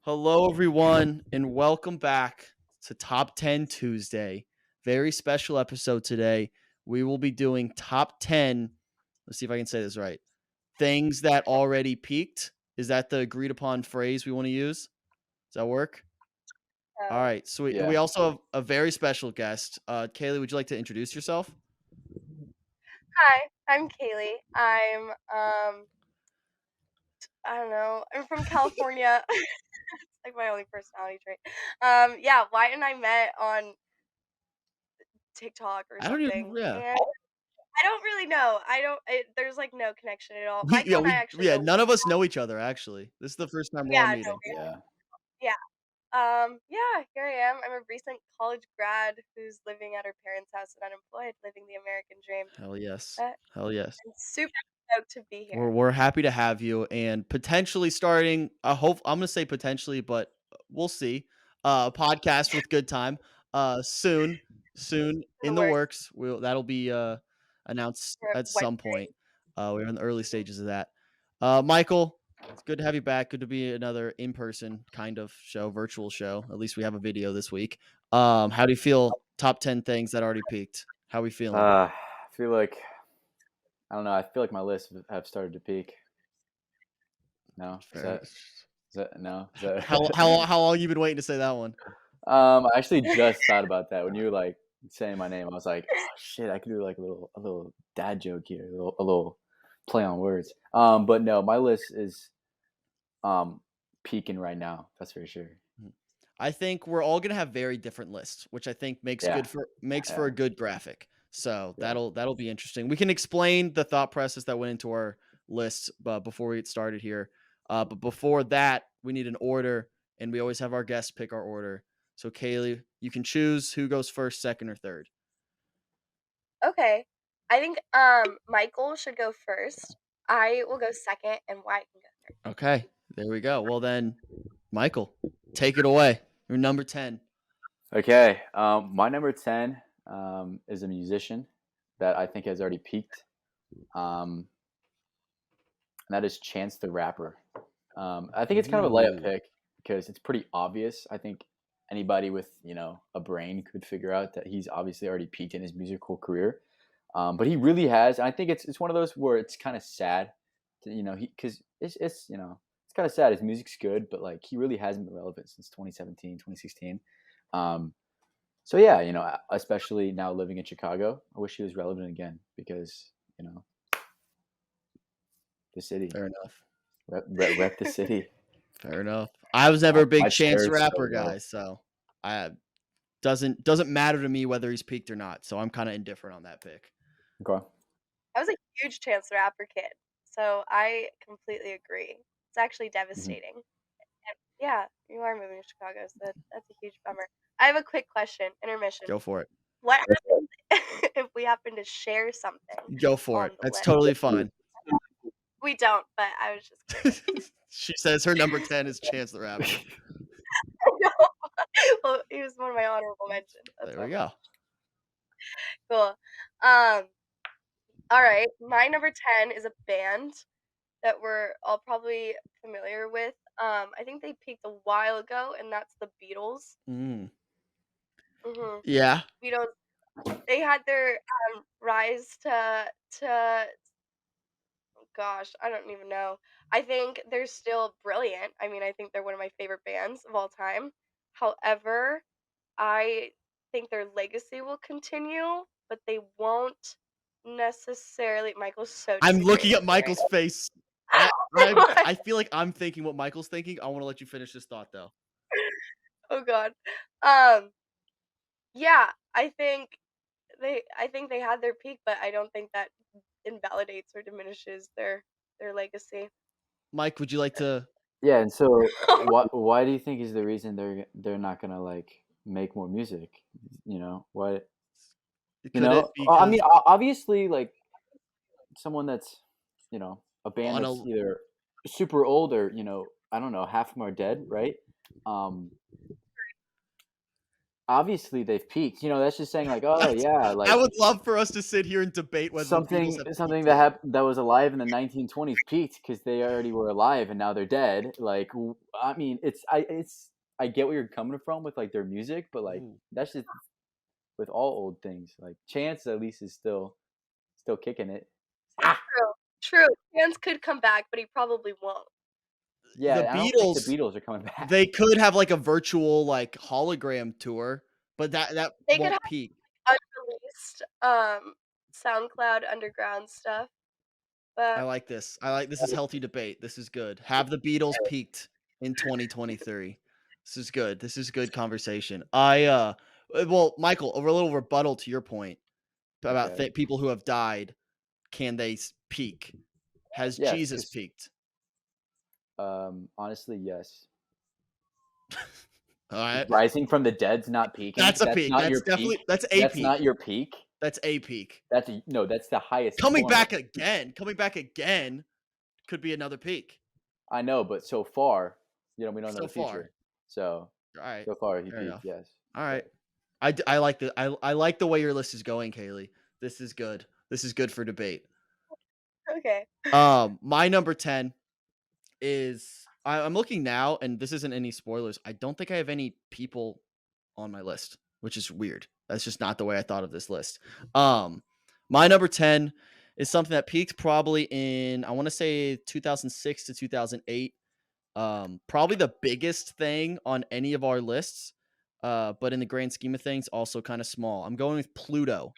Hello, everyone, and welcome back to Top 10 Tuesday. Very special episode today. We will be doing top 10. Let's see if I can say this right. Things that already peaked. Is that the agreed upon phrase we want to use? Does that work? All So, right. So we Yeah. also have a very special guest. Kayli, would you like to introduce yourself? hi, I'm Kayli. I don't know. I'm from California. It's like my only personality trait. Yeah, Wyatt and I met on TikTok or I don't even. something, Yeah. and I don't really know. There's like no connection at all. We Michael yeah and I we actually yeah. go. None of us know each other actually. This is the first time we're all Yeah, no, meeting. Yeah. yeah. Yeah. Here I am. I'm a recent college grad who's living at her parents' house and unemployed, living the American dream. Hell yes. But Hell yes. I'm super stoked to be We're here. we're happy to have you and potentially starting I hope I'm gonna say potentially, but we'll see. A podcast with good time. Soon In in the the works. works. That'll be announced We're at some Wednesday. point. We're in the early stages of that. Michael, it's good to have you back. Good to be another in-person kind of show, virtual show. At least we have a video this week. How do you feel? Top 10 things that already peaked. How are we feeling? I feel like I don't know. I feel like my lists have started to peak. No, is Fair. that no? Is How that? how how long you been waiting to say that one? I actually just thought about that when you were like saying my name. I was like, oh shit, I could do like a little dad joke here, a little play on words. But no, my list is um peaking right now. That's for sure. Mhm. I think we're all gonna have very different lists, which I think Yeah, makes for yeah, a good graphic. So yeah. that'll be interesting. We can explain the thought process that went into our lists, before we get started here. But before that, we need an order, and we always have our guests pick our order. So Kaylee, you can choose who goes first, second, or third. Okay. I think Michael should go first. I will go second, and Wyatt can go third. Okay, there we go. Well then, Michael, take it away. You're number 10. Okay. My number 10 is a musician that I think has already peaked. Um, and that is Chance the Rapper. I think it's kind of a layup Ooh. pick because it's pretty obvious. I think anybody with a brain could figure out that he's obviously already peaked in his musical career. But he really has. And I think it's one of those where it's kind of sad, because it's kind of sad. His music's good, but like he really hasn't been relevant since 2017, 2016. Um, so yeah, especially now living in Chicago, I wish he was relevant again because the city, Fair enough. rep the city. Fair enough. I was never a My big Chance chair the is so Rapper low. guy, so I doesn't matter to me whether he's peaked or not. So I'm kind of indifferent on that pick. Okay. I was a huge Chance the Rapper kid, so I completely agree. It's actually Hmm. devastating. And yeah, you are moving to Chicago, so that's a huge bummer. I have a quick question, intermission. Go for it. What happens if we happen to share something Go for it. on the That's list? totally fine. We don't, but I was just curious. She says her number 10 is Chance the Rapper. Well, he was one of my honorable mentions. That's There why we I'm like, go. cool. Um, all right, my number 10 is a band that we're all probably familiar with. I think they peaked a while ago, and that's the Beatles. Mm. hmm Yeah. Beatles. They had their rise to gosh, I don't even know. I think they're still brilliant. I mean, I think they're one of my favorite bands of all time. However, I think their legacy will continue, but they won't necessarily. Michael's so I'm looking disagreeing at with me right Michael's face. I I now. I feel like I'm thinking what Michael's thinking. I want to let you finish this thought though. Oh God. Um. Yeah, I think they had their peak, but I don't think that invalidates or diminishes their legacy. Mike, would you like to Yeah, and so why do you think is the reason they're not gonna like make more music? What could it I mean, because obviously, like someone that's a band on a that's either super old or I don't know, half of them are dead, right? Um, obviously they've peaked. That's just saying like, oh That's, yeah, I like would love for us to sit here and debate whether the Beatles something have something peaked that yet. that was alive in the 1920s peaked because they already were alive and now they're dead. Like, I mean, I get where you're coming from with like their music, but like Ooh. that's just with all old things. Like Chance at least is still kicking it. Ah, True. True. Chance could come back, but he probably won't. The yeah, I don't think the Beatles, Beatles are coming they back. could have like a virtual like hologram tour, but that They could have won't peak. unreleased, SoundCloud underground stuff, I but like this. This is healthy debate. This is good. Have the Beatles peaked in 2023? This is good. This is good conversation. Well, Michael, a little rebuttal to your point about Okay. people who have died. Can they peak? Has Yes, Jesus because peaked? honestly, yes. All right. Rising from the dead's not peaking. That's a That's peak. not That's your peak. definitely that's a That's peak. not your peak. That's a peak. No, that's the highest Coming point. back again. Coming back again could be another peak. I know, but so far, we don't know So the far. future. So, All right. so far he Fair peaked, enough. yes. All right. But I like I like the way your list is going, Kayli. This is good. This is good for debate. okay. My number 10 is I'm looking now, and this isn't any spoilers. I don't think I have any people on my list, which is weird. That's just not the way I thought of this list. Um, my number 10 is something that peaked probably in I want to say 2006 to 2008. Probably the biggest thing on any of our lists, but in the grand scheme of things, also kind of small. I'm going with Pluto,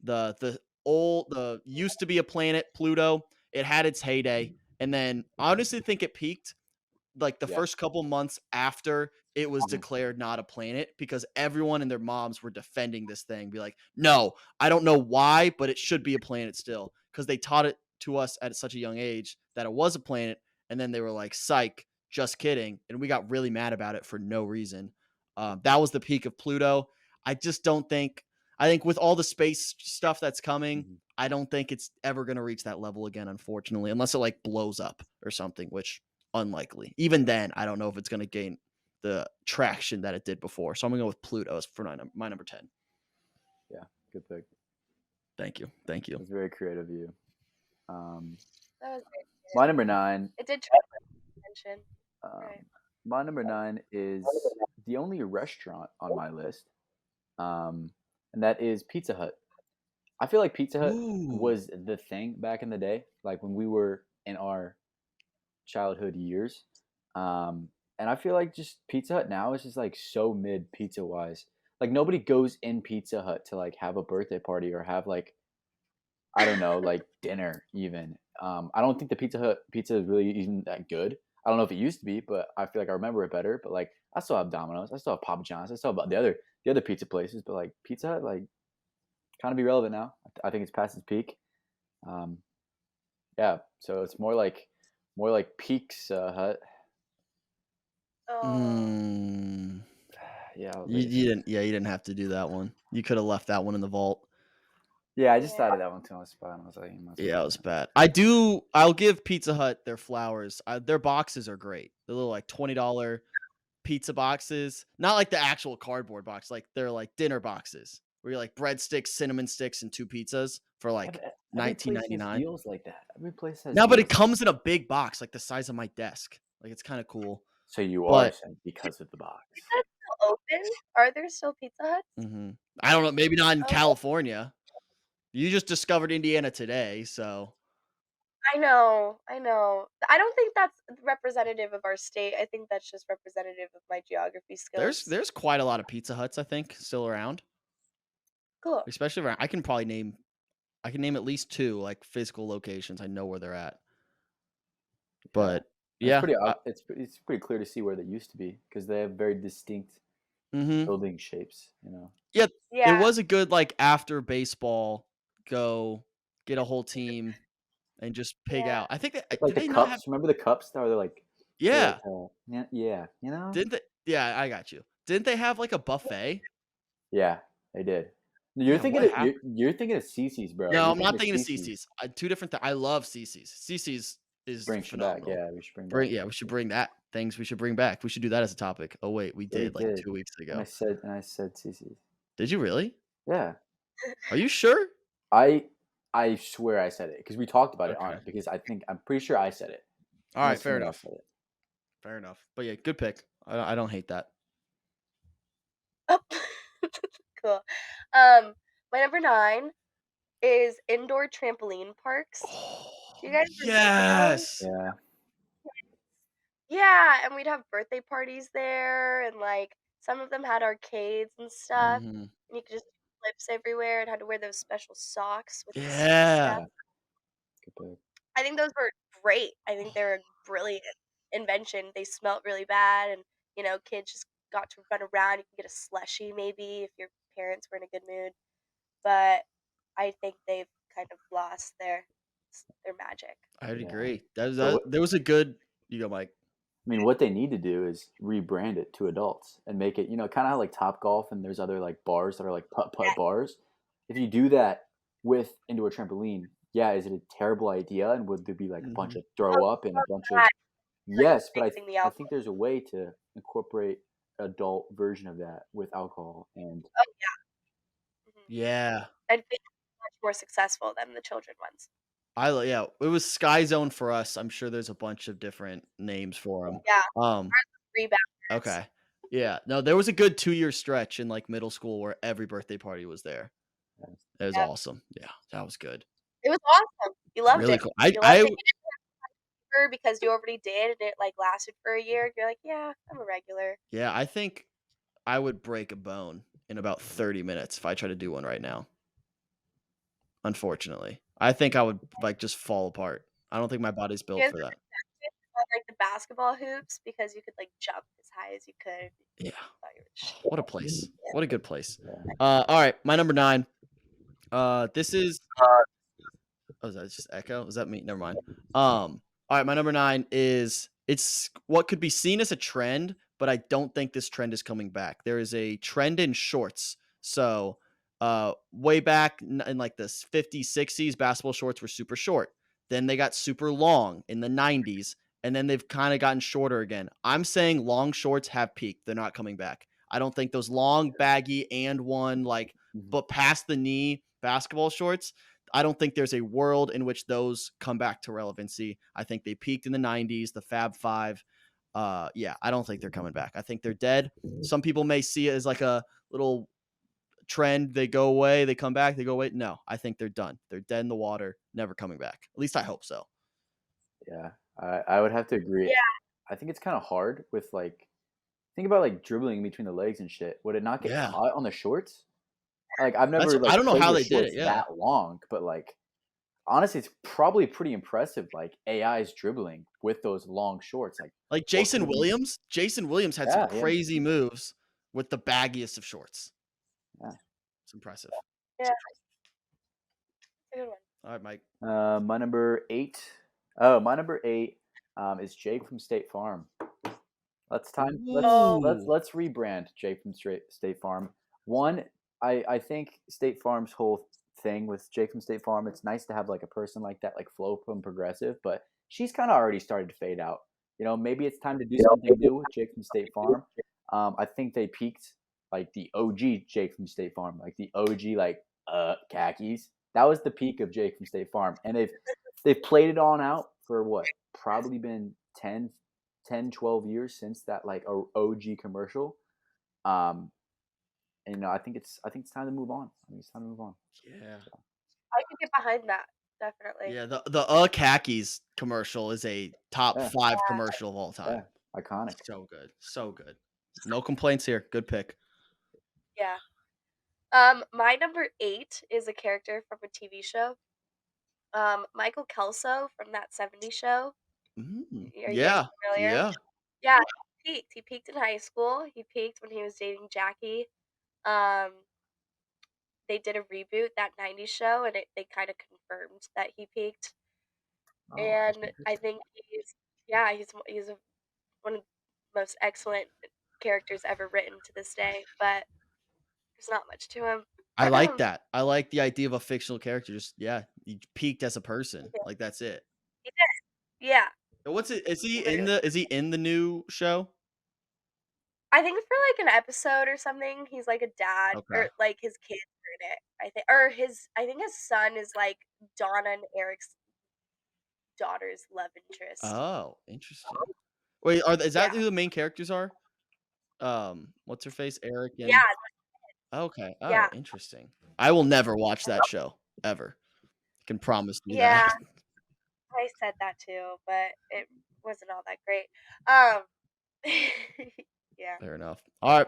the used to be a planet Pluto. It had its heyday, and then I honestly think it peaked like the yeah. first couple months after it was Mhm. declared not a planet because everyone and their moms were defending this thing. Be like, no, I don't know why, but it should be a planet still because they taught it to us at such a young age that it was a planet. And then they were like, psych, just kidding. And we got really mad about it for no reason. That was the peak of Pluto. I just don't think, I think with all the space stuff that's coming, Mhm. I don't think it's ever going to reach that level again, unfortunately, unless it like blows up or something, which unlikely. Even then, I don't know if it's going to gain the traction that it did before. So I'm going to go with Pluto as for my number 10. Yeah, good pick. Thank you. Thank you. That's very creative of you. Um, That was very my good. number 9, It did try my attention. um, Right. my number 9 is the only restaurant on my list, and that is Pizza Hut. I feel like Pizza Hut Ooh. was the thing back in the day, like when we were in our childhood years. Um, and I feel like just Pizza Hut now is just like so mid pizza wise. Like nobody goes in Pizza Hut to like have a birthday party or have like, I don't know, like dinner even. I don't think the Pizza Hut pizza is really even that good. I don't know if it used to be, but I feel like I remember it better. But like I still have Domino's, I still have Papa John's, I still have the other pizza places. But like Pizza Hut, like kind of be relevant now. I think it's past its peak. Um, yeah, so it's more like Peaks Hut. Oh, Mm. Yeah, You didn't. Yeah, you didn't have to do that one. You could have left that one in the vault. yeah. I just yeah. thought of that one too on the spot. And I was like, you might as well Yeah, it do was that. bad. I'll give Pizza Hut their flowers. Their boxes are great. The little like $20 pizza boxes, not like the actual cardboard box. Like they're like dinner boxes where you're like breadsticks, cinnamon sticks, and two pizzas for like Every nineteen place ninety has nine. deals like that. Every place has No, but it deals. comes in a big box, like the size of my desk. Like it's kind of cool. So you are But saying because of the box. Is that still open? Are there still Pizza Huts? mhm. I don't know. Maybe not in Okay. California. You just discovered Indiana today, so I know, I know. I don't think that's representative of our state. I think that's just representative of my geography there's skills. there's quite a lot of Pizza Huts I think still around, Cool. especially around. I can name at least two like physical locations. I know where they're at. Yeah, But and it's yeah, pretty. It's pretty clear to see where they used to be because they have very distinct mhm. building shapes. Yeah, it Yeah, was a good like after baseball go get a whole team and just pig yeah. out. I think that It's like did the they not have cups. Remember the cups that were like, yeah. yeah, yeah. Didn't they yeah, I got you. Didn't they have like a buffet? Yeah, they did. You're Yeah, thinking what of you're, happened? you're thinking of Cece's, bro. No, You're I'm not thinking of thinking of Cece's. Cece's. Two different I love Cece's. Cece's is Bring shit back. phenomenal. Yeah, we should bring back. We should bring that. Things we should bring back. We should do that as a topic. Oh wait, we Yeah, we did like did. 2 weeks And ago. I said CC. Did you really? Yeah. Are you sure? I swear I said it because we talked about it on Okay. it because I'm pretty sure I said it. All Unless right, fair someone else enough. said it. Fair enough. But yeah, good pick. I don't hate that. Oh, cool. My number 9 is indoor trampoline parks. Oh, Do you guys remember those? yes. Yeah. Yeah, and we'd have birthday parties there, and like some of them had arcades and stuff, Mhm. and you could just do flips everywhere and had to wear those special socks with the Yeah. step. Good pick. I think those were great. I think they were a brilliant invention. They smelt really bad, and kids just got to run around. You could get a slushie maybe if your parents were in a good mood, but I think they've kind of lost their magic. I'd Yeah. agree. But what, There was a good. You go, Mike. I mean, what they need to do is rebrand it to adults and make it, kind of like Top Golf and there's other like bars that are like putt putt bars. If you do that with indoor trampoline, yeah, is it a terrible idea? And would there be like a bunch Mhm. of throw up and a bunch of Bad, like yes? But mixing the I alcohol. think there's a way to incorporate adult version of that with alcohol and Oh yeah, Yeah. and think much more successful than the children ones. Yeah, it was Sky Zone for us. I'm sure there's a bunch of different names for them. Yeah, Um, rebounders. okay. Yeah. No, there was a good 2-year stretch in like middle school where every birthday party was there. It was Yeah, awesome. Yeah, that was good. it was awesome. You loved Really it. cool. You loved it. You didn't remember because you already did, and it like lasted for a year. You're like, yeah, I'm a regular. Yeah, I think I would break a bone in about 30 minutes if I try to do one right now. Unfortunately. I think I would like just fall apart. I don't think my body's You built guys for that. on like the basketball hoops because you could like jump as high as you could. Yeah. Thought you were What a place. What a good place. yeah. All right, my number 9. This is oh, is that just echo? Is that me? Never mind. All right, my number 9 is it's what could be seen as a trend, but I don't think this trend is coming back. There is a trend in shorts. So, way back in like the 50s, 60s, basketball shorts were super short. Then they got super long in the 90s, and then they've kind of gotten shorter again. I'm saying long shorts have peaked. They're not coming back. I don't think those long, baggy, and one like Mhm. but past the knee basketball shorts. I don't think there's a world in which those come back to relevancy. I think they peaked in the 90s, the Fab Five. Yeah, I don't think they're coming back. I think they're dead. Some people may see it as like a little trend. They go away, they come back, they go away. No, I think they're done. They're dead in the water, never coming back. At least I hope so. Yeah, I would have to agree. Yeah, I think it's kind of hard with like think about like dribbling between the legs and shit. Would it not get Yeah. caught on the shorts? Like I've That's never I like don't know played how with they did it. shorts Yeah. that long, but like honestly, it's probably pretty impressive. Like AI's dribbling with those long shorts. Like Like what could Jason it be? Williams. Jason Williams had some Yeah, crazy moves with the baggiest of shorts. yeah. It's impressive. yeah, that's a good one. All right, Mike. My number 8. Oh, my number 8 is Jake from State Farm. Let's time. Oh, Let's rebrand Jake from State Farm. One, I think State Farm's whole thing with Jake from State Farm. It's nice to have like a person like that, like Flo from Progressive, but she's kind of already started to fade out. Maybe it's time to do something new with Jake from State Farm. I think they peaked like the OG Jake from State Farm, like the OG like khakis. That was the peak of Jake from State Farm, and they've played it on out for what probably been 10, 12 years since that like OG commercial. Um, and I think it's time to move on. I think it's time to move on. Yeah. So, I could get behind that definitely. Yeah, the khakis commercial is a top yeah, 5 commercial of all yeah, time. iconic. So good. So good. No complaints here. Good pick. Yeah. My number 8 is a character from a TV show. Michael Kelso from that '70s show. Are you guys Yeah. familiar? Yeah. Yeah, he peaked. He peaked in high school. He peaked when he was dating Jackie. Um, they did a reboot that '90s show, and they kind of confirmed that he peaked. Oh, that's And I interesting. think he's one of the most excellent characters ever written to this day. But there's not much to him. I like that. I like the idea of a fictional character. Just yeah, he peaked as a person. He Like that's it. did. Yeah, What's it? Is he in literally. the? Is he in the new show? I think for like an episode or something, he's like a dad, Okay. or like his kids are in it. I think, or I think his son is like Donna and Eric's daughter's love interest. Oh, interesting. Wait, is that Yeah, who the main characters are? What's her face? Eric yeah, and okay. Oh, yeah, interesting. I will never watch that show ever. I can promise you yeah. that. I said that too, but it wasn't all that great. Um, yeah. Fair enough. All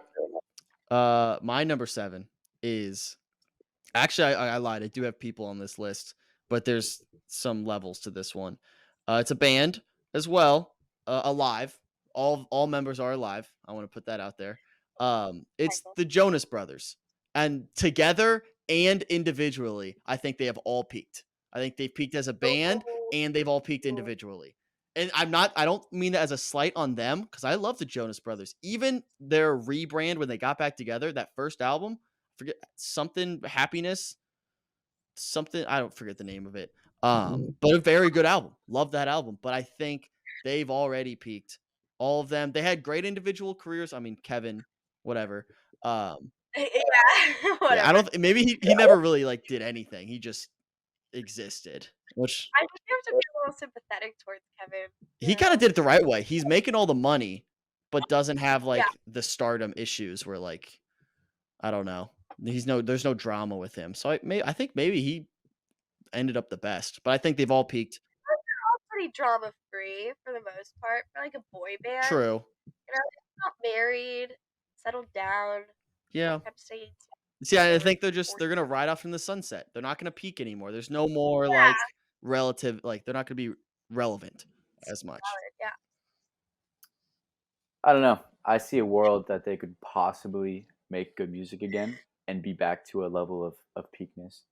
right. My number 7 is actually I lied. I do have people on this list, but there's some levels to this one. It's a band as well, alive. All members are alive. I want to put that out there. It's Michael. the Jonas Brothers, and together and individually, I think they have all peaked. I think they've peaked as a band, and they've all peaked Ooh. individually. And I don't mean that as a slight on them because I love the Jonas Brothers. Even their rebrand when they got back together, that first album, forget something happiness, something I don't forget the name of it. But a very good album. Love that album. But I think they've already peaked. All of them. They had great individual careers. I mean, Kevin, whatever. Yeah, Yeah, I whatever. don't maybe he never really like did anything. He just existed. Which I think you have to be a little sympathetic towards Kevin. You he kind of know? did it the right way. He's making all the money, but doesn't have Yeah, like the stardom issues where like I don't know. There's no drama with him. So I think maybe he ended up the best, but I think they've all peaked. pretty drama free for the most part for like a boy band. True. You know, they got married, settled down, Yeah. kept staying See, together I for think they're 40 gonna years. ride off in the sunset. They're not gonna peak anymore. There's no more Yeah, like relative like they're not gonna be relevant as much. solid. Yeah. I don't know. I see a world that they could possibly make good music again and be back to a level of peakness.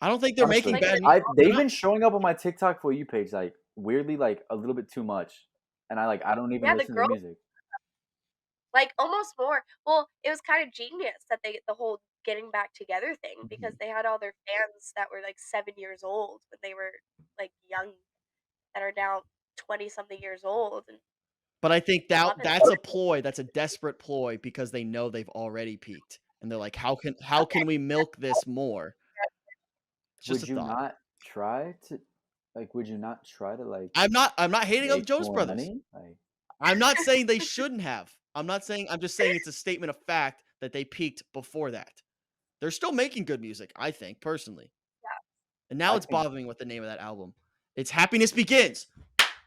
I don't think they're making Honestly, Like bad the music. They're they've not been showing up on my TikTok for you page like weirdly like a little bit too much, and I don't even yeah, the listen to the girls music. like almost more. Well, it was kind of genius that the whole getting back together thing because Mhm. they had all their fans that were like 7 years old when they were like young that are now 20 something years old and but I think loving it. that's a ploy. That's a desperate ploy because they know they've already peaked. And they're like, how Okay. can we milk this more? It's just a Would you thought. not try to would you not try to like I'm not hating on the make Jonas more Brothers. money? Like I'm not saying they shouldn't have. I'm just saying it's a statement of fact that they peaked before that. They're still making good music, I think, personally. And now I it's think bothering me what the name of that album. It's Happiness Begins.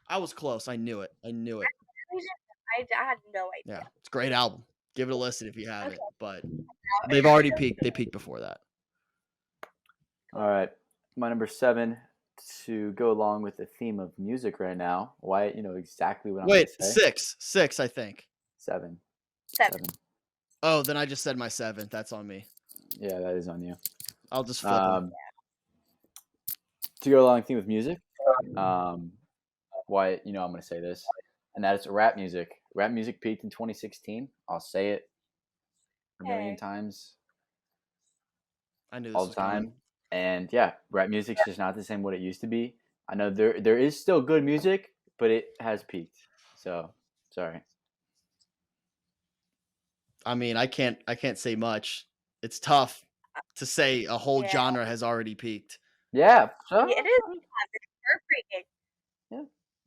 I was close. I knew it. I knew it. I had no Yeah, idea. it's a great album. Give it a listen if you haven't. Okay. But they've already peaked. They peaked before that. all right. My number 7 to go along with the theme of music right now. Wyatt, you know exactly what I'm going Wait, to say. six, I think. 7. 7. 7. Oh, then I just said my 7th. That's on me. Yeah, that is on you. I'll just flip them. To go along the theme with music, Wyatt, you know I'm going to say this, and that is rap music. Rap music peaked in 2016. I'll say it a million Okay. times I knew this all the was coming. time. And yeah, rap music's just not the same what it used to be. I know there is still good music, but it has peaked. So sorry. I mean, I can't say much. It's tough to say a whole Yeah. genre has already peaked. Yeah. So, Yeah, it is. Yeah, it's heartbreaking. yeah.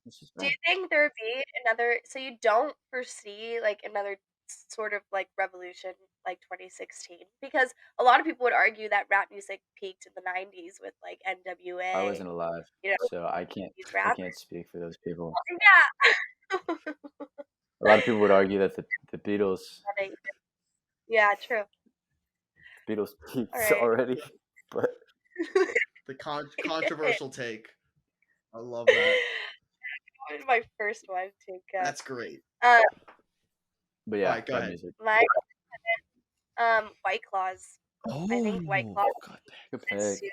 It's just Do you right. think there would be another? So you don't foresee like another sort of like revolution like 2016? Because a lot of people would argue that rap music peaked in the 90s with like I NWA, wasn't alive, you know, so these I rappers. can't speak for those people. Yeah. A lot of people would argue that the Yeah, true. Beatles peaked All right. already, but The controversial take. I love that. My first one to go. That's great. Uh, All yeah, right, go rap ahead. music. my White Claws. I think White Oh, Claws God. Good as pick. soon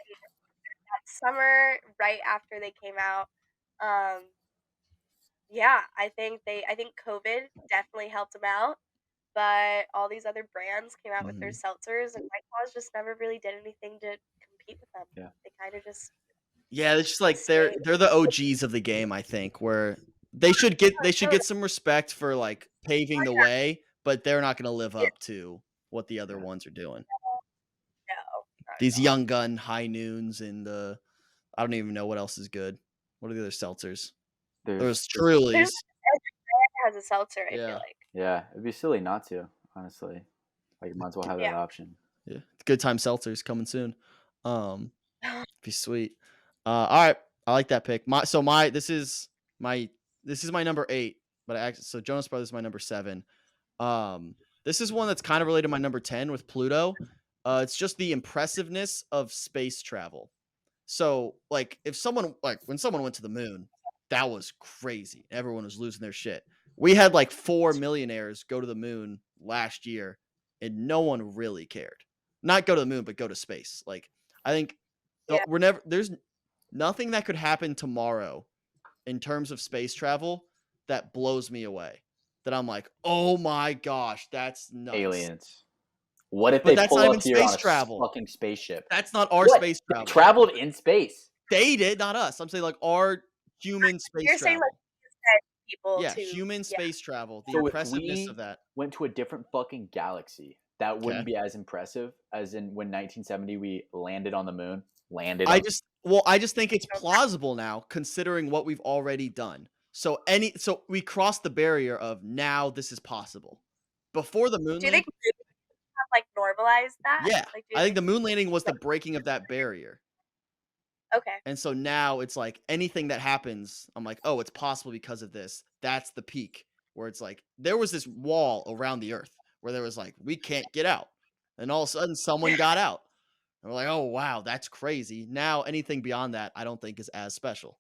that summer, right after they came out. Um, yeah, I think COVID definitely helped them out, but all these other brands came out with their Mhm. seltzers, and White Claws just never really did anything to compete with them. Yeah. They kind of just Yeah, it's just like they're Space. the OGs of the game, I think, where they should get some respect for like paving the way, but they're not gonna live Yeah, up to what the other Yeah. ones are doing. no, not These at all. Young Gun, High Noons, and I don't even know what else is good. What are the other seltzers? There's There's Trulies. Every brand has a seltzer, I feel Yeah. like. yeah, it'd be silly not to, honestly. Like, you might as well have that Yeah. option. Yeah. Good Time Seltzers coming soon. Be sweet. All right. I like that pick. My this is my number 8, but so Jonas Brothers is my number 7. This is one that's kind of related to my number 10 with Pluto. It's just the impressiveness of space travel. So, like, when someone went to the moon, that was crazy. Everyone was losing their shit. We had like 4 millionaires go to the moon last year, and no one really cared. Not go to the moon, but go to space. Like, I think Yeah. there's nothing that could happen tomorrow in terms of space travel that blows me away. That I'm like, oh my gosh, that's nuts. Aliens. What if But they that's not pull even up here on space a travel. fucking spaceship? That's not our What? space They travel. traveled in space. They did, not us. I'm saying like our human space You're saying like travel. you send people Yeah, to human space travel. The So if impressiveness of we that. went to a different fucking galaxy, that wouldn't Okay. be as impressive as in when 1970 we landed on the moon. I just think it's plausible now considering what we've already done. So we crossed the barrier of now this is possible. Before the moon Do you think landing, movies have like normalized that? yeah. Like, do you I think think the moon landing was the like breaking of that barrier. okay? And so now it's like anything that happens, I'm like, oh, it's possible because of this. That's the peak where it's like there was this wall around the earth where there was like, we can't get out. And all of a sudden someone got out. And we're like, oh wow, that's crazy. Now anything beyond that, I don't think is as special.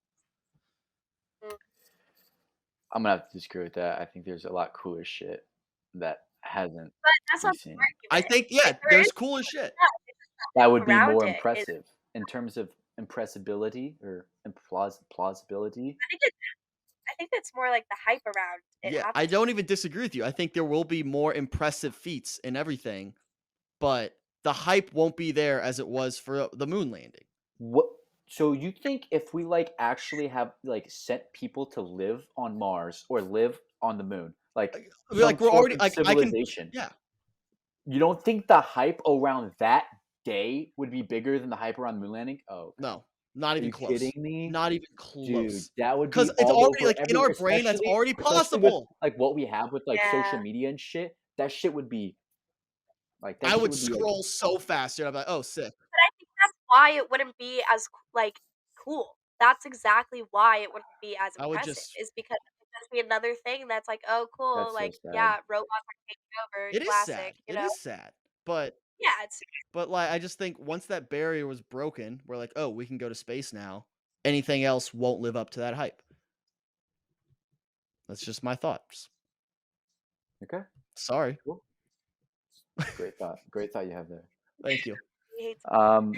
Mm. I'm gonna have to disagree with that. I think there's a lot cooler shit that hasn't But that's been not the seen. I argument. think, yeah, Like there is there's cooler shit. That would be around more it. impressive in terms of impressibility or plausibility. I think that's more like the hype around it Yeah, I happening. don't even disagree with you. I think there will be more impressive feats in everything, but the hype won't be there as it was for the moon landing. What? So you think if we like actually have like sent people to live on Mars or live on the moon, like some We're sort already of like I can, civilization, yeah. you don't think the hype around that day would be bigger than the hype around the moon landing? Oh, okay. No, not Are even you kidding close. me? Not even Dude, close. that would Because be it's all already over like in our brain, that's already especially with possible. like what we have with like social Yeah. media and shit. That shit would be like that I shit would would be like scroll so fast, dude. I'm like, oh, sick. But I think that's why it wouldn't be as like cool. That's exactly why it wouldn't be as I would impressive. just. Is because it would just be another thing that's like, oh, cool. that's so Like, sad. yeah, robots are taking over. It is Classic. sad. It is sad. But Yeah, it's like I just think once that barrier was broken, we're like, oh, we can go to space now. Anything else won't live up to that hype. That's just my thoughts. Okay, Sorry. cool. Great thought. Great thought you have there. Thank you. he hates. Um,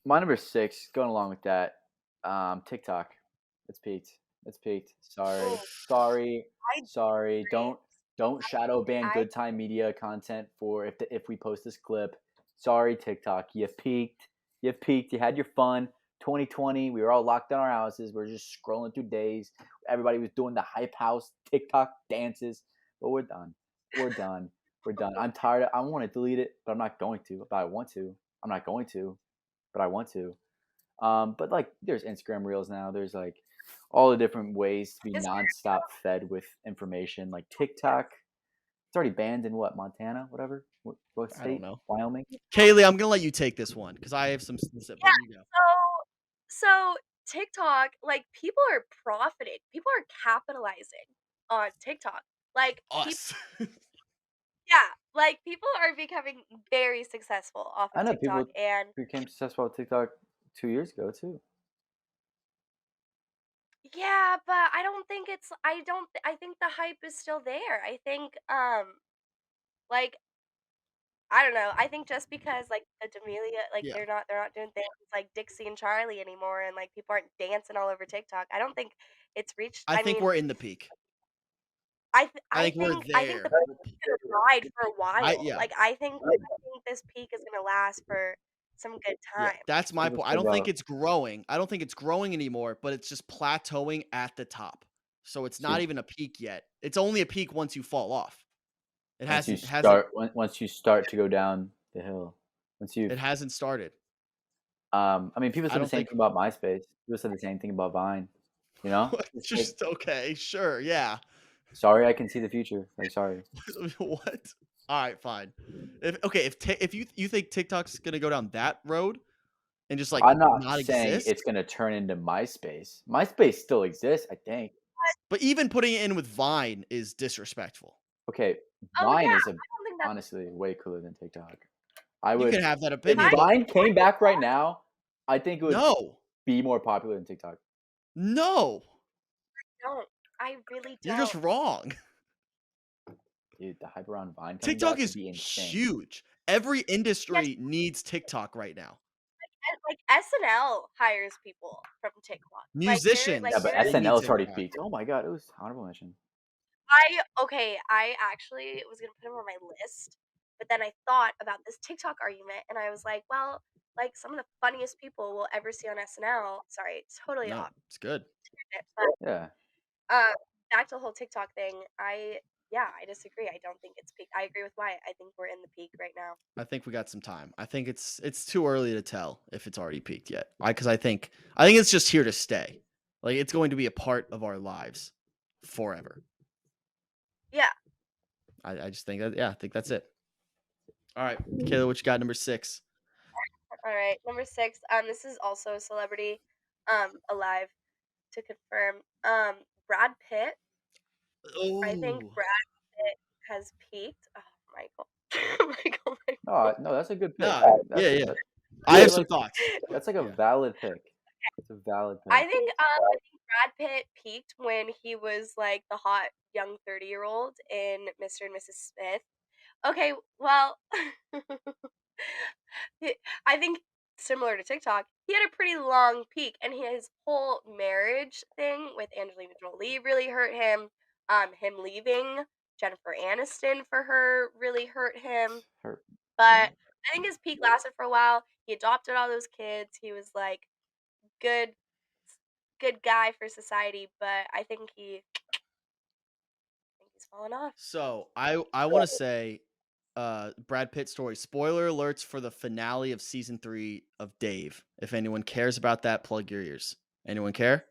my number 6, going along with that, TikTok. It's peaked. It's peaked. Sorry, Oh, sorry, I sorry. agree. Don't shadow ban I Good Time Media content for if we post this clip. Sorry, TikTok. You peaked. You peaked. You had your fun. 2020. We were all locked in our houses. We are just scrolling through days. Everybody was doing the hype house TikTok dances. But we're done. We're done. We're done. I'm tired. I want to delete it, but I'm not going to. But I want to. I'm not going to, but I want to. But like, there's Instagram Reels now. There's like all the different ways to be Instagram. nonstop fed with information. Like TikTok, it's already banned in what, Montana, whatever, what I don't state, know. Wyoming. Kaylee, I'm gonna let you take this one because I have some specific. Yeah. You go. So TikTok, like people are profiting. People are capitalizing on TikTok. Like people, Us. yeah, like people are becoming very successful off I of know TikTok, people and became successful on TikTok 2 years ago too. yeah, but I don't think it's. I don't. I think the hype is still there. I think, like I don't know. I think just because like the D'Amelia, like Yeah. they're not doing things like Dixie and Charlie anymore, and like people aren't dancing all over TikTok. I don't think it's reached. I I think mean, we're in the peak. I think we're I think the there. peak is gonna ride for a while. Yeah. Like I think this peak is gonna last for some good Yeah, time. that's my People point. I still don't think go. it's growing. I don't think it's growing anymore, but it's just plateauing at the top. So it's not See, even a peak yet. It's only a peak once you fall off. It once you hasn't start, once you start to go down the hill, once you've, it hasn't started. I mean, people I said the don't same think thing about MySpace. People said the same thing about Vine. You know, it's like, just okay, sure, yeah. sorry, I can see the future. Like, sorry, What? All right, fine. If you think TikTok's gonna go down that road and just like I'm not not saying exist, it's gonna turn into MySpace. MySpace still exists, I think. but even putting it in with Vine is disrespectful. Okay, Oh Vine yeah, is I don't think that's honestly way cooler than TikTok. I You can would, have that if opinion, I but Vine came back right now, I think it would no, be more popular than TikTok. no, don't. I really you're just don't. wrong. Dude, the hype around Vine coming TikTok back would is be insane. huge. Every Yes, industry needs TikTok right now. and, like SNL hires people from TikTok. Yeah, Musicians, but they need SNL is already TikTok. peaked. Oh my god, it was honorable mention. I actually was gonna put him on my list, but then I thought about this TikTok argument, and I was like, well, like some of the funniest people we'll ever see on SNL. Sorry, totally No, off it's good. it, but Yeah. uh, back to the whole TikTok thing. I disagree. I don't think it's peak. I agree with Wyatt. I think we're in the peak right now. I think we got some time. I think it's too early to tell if it's already peaked yet. Because I think it's just here to stay. Like it's going to be a part of our lives forever. Yeah. I just think that I think that's it. All right, Kayla, what you got number 6? All right. Number 6. This is also a celebrity. Alive to confirm. Brad Pitt. I think Oh Brad Pitt has peaked. Oh, Michael. No, Michael. no, that's a good pick. no, yeah, That's yeah. that, I I have feel some like thoughts. that's like a Yeah, valid pick. It's a valid I pick. think I think Brad Pitt peaked when he was like the hot young 30-year-old in Mr. and Mrs. Smith. Okay, well, I think similar to TikTok, he had a pretty long peak, and his whole marriage thing with Angelina Jolie really hurt him. Him leaving Jennifer Aniston for her really hurt him. Hurt. But I think his peak lasted for a while. He adopted all those kids. He was like good, good guy for society. But I think he's fallen off. so I want to say, Brad Pitt story. Spoiler alerts for the finale of season 3 of Dave. If anyone cares about that, plug your ears. Anyone care?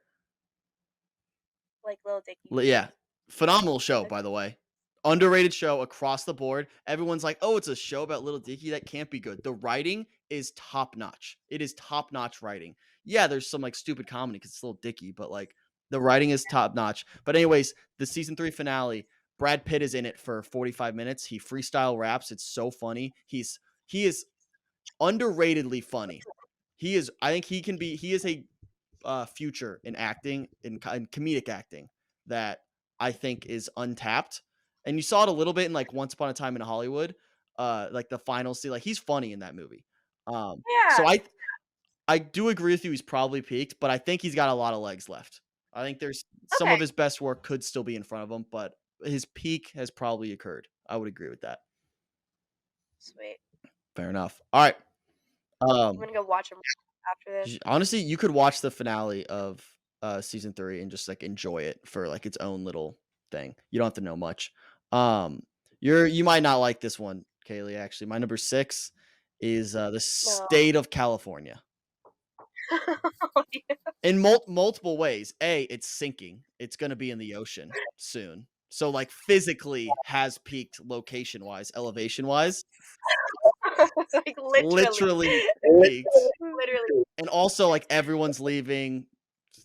Like Lil Dicky. Yeah, phenomenal show, Okay. by the way. Underrated show across the board. Everyone's like, "Oh, it's a show about Little Dicky. That can't be good." The writing is top notch. It is top notch writing. Yeah, there's some like stupid comedy because it's Little Dicky, but like the writing is top notch. But anyways, the season 3 finale, Brad Pitt is in it for 45 minutes. He freestyle raps. It's so funny. He is underratedly funny. He is. I think he can be. He is a future in acting, in comedic acting, that I think is untapped. And you saw it a little bit in like Once Upon a Time in Hollywood, like the final scene. Like he's funny in that movie. Yeah. So I do agree with you. He's probably peaked, but I think he's got a lot of legs left. I think there's some Okay. of his best work could still be in front of him, but his peak has probably occurred. I would agree with that. Sweet. Fair enough. All right. I'm Um, gonna go watch him after this. Honestly, you could watch the finale of season 3 and just like enjoy it for like its own little thing. You don't have to know much. You might not like this one, Kaylee. Actually, my number 6 is the No. state of California in multiple ways. A, it's sinking. It's going to be in the ocean soon. So like physically has peaked location wise, elevation wise, Like literally. literally peaked. Literally. And also like everyone's leaving,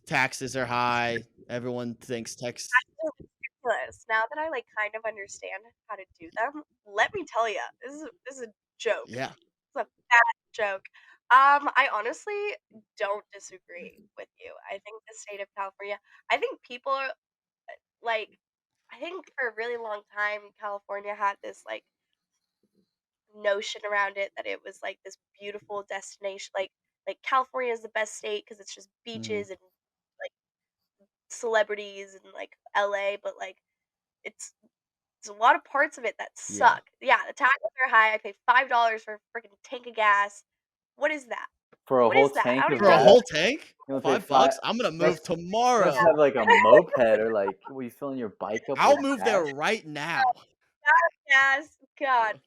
taxes are high. Everyone thinks Texas. Ridiculous. Now that I like kind of understand how to do them, let me tell you, this is a joke. Yeah. It's a bad joke. I honestly don't disagree with you. I think the state of California. I think people are like. I think for a really long time, California had this like notion around it that it was like this beautiful destination. Like California is the best state because it's just Mhm. beaches and like celebrities and like LA, but like it's there's a lot of parts of it that Yeah. suck. Yeah, the taxes are high. I pay $5 for a freaking tank of gas. What is that? For a What whole is that? I tank don't of even For a know. gas? whole tank? You don't pay $5? I'm gonna move Must tomorrow. have like a moped or like what, you filling your bike up I'll with move there gas? right now. Gas. God.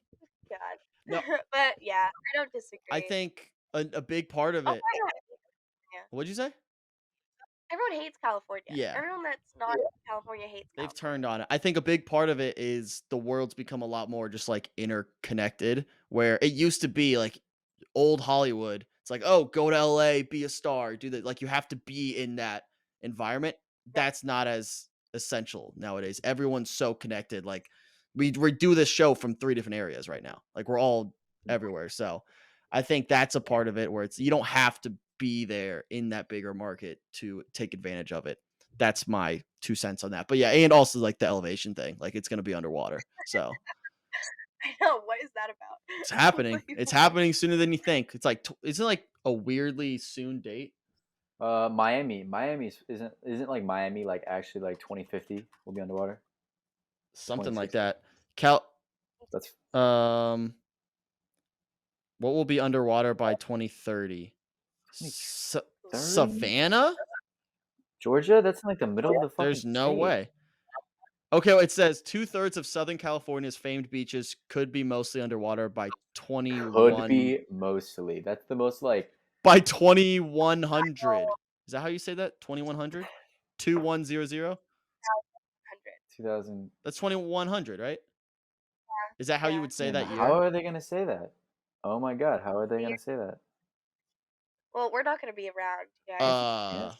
No, But yeah, I don't disagree. I think a big part of Also, it. yeah. What'd you say? Everyone hates California. Yeah. Everyone that's not in California hates They've California. turned on it. I think a big part of it is the world's become a lot more just like interconnected, where it used to be like old Hollywood. It's like, oh, go to LA, be a star, do that. Like you have to be in that environment. That's not as essential nowadays. Everyone's so connected. Like we do this show from 3 different areas right now. Like we're all everywhere. So I think that's a part of it where it's you don't have to be there in that bigger market to take advantage of it. That's my 2 cents on that. But yeah, and also like the elevation thing. Like it's gonna be underwater. So I know. What is that about? it's happening. Like, It's what? happening sooner than you think. It's like isn't it like a weirdly soon date? Miami isn't like Miami like actually like 2050 will be underwater. Something like 2060. that. Cal That's what will be underwater by 2030? 2030. Savannah? Georgia. That's in like the middle of the fucking There's no state. way. Okay, well, it says 2/3 of Southern California's famed beaches could be mostly underwater by Could 21 be mostly. That's the most like by 2100. Is that how you say that? 2100? 2100? 2000. That's 2100, right? Is that how you Yeah. would say And that how year? are they gonna say that? Oh my god, how are they gonna say that? Well, we're not gonna be around, you guys.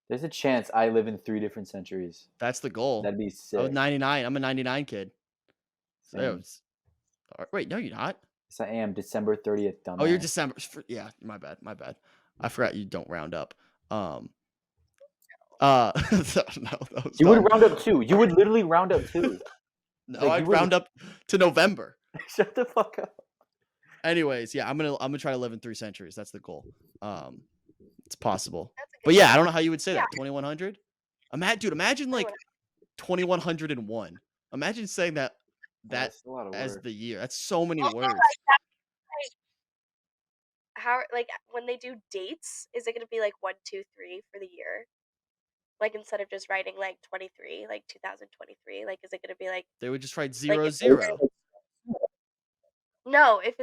There's a chance I live in 3 different centuries. That's the goal. That'd be I was sick. 99. I'm a 99 kid. So Same. wait, no, you're not. Yes, I am. December 30th, dumbass. Oh, you're December. Yeah, my bad. I forgot you don't round up. No, that was You would dumb. round up too. You would literally round up too. No, Like, I'd round up to November. Shut the fuck up. Anyways, yeah, I'm gonna try to live in 3 centuries. That's the goal. It's possible. That's a good But yeah, I goal. don't know how you would say Yeah. that. 2100? Imagine like 2101. Imagine saying that That's a lot of as work. the year. That's so many Also, words. how like when they do dates, is it gonna be like 1, 2, 3 for the year? Like instead of just writing like 23, like 2023, like is it gonna be like They would just write like 00. if the year no, if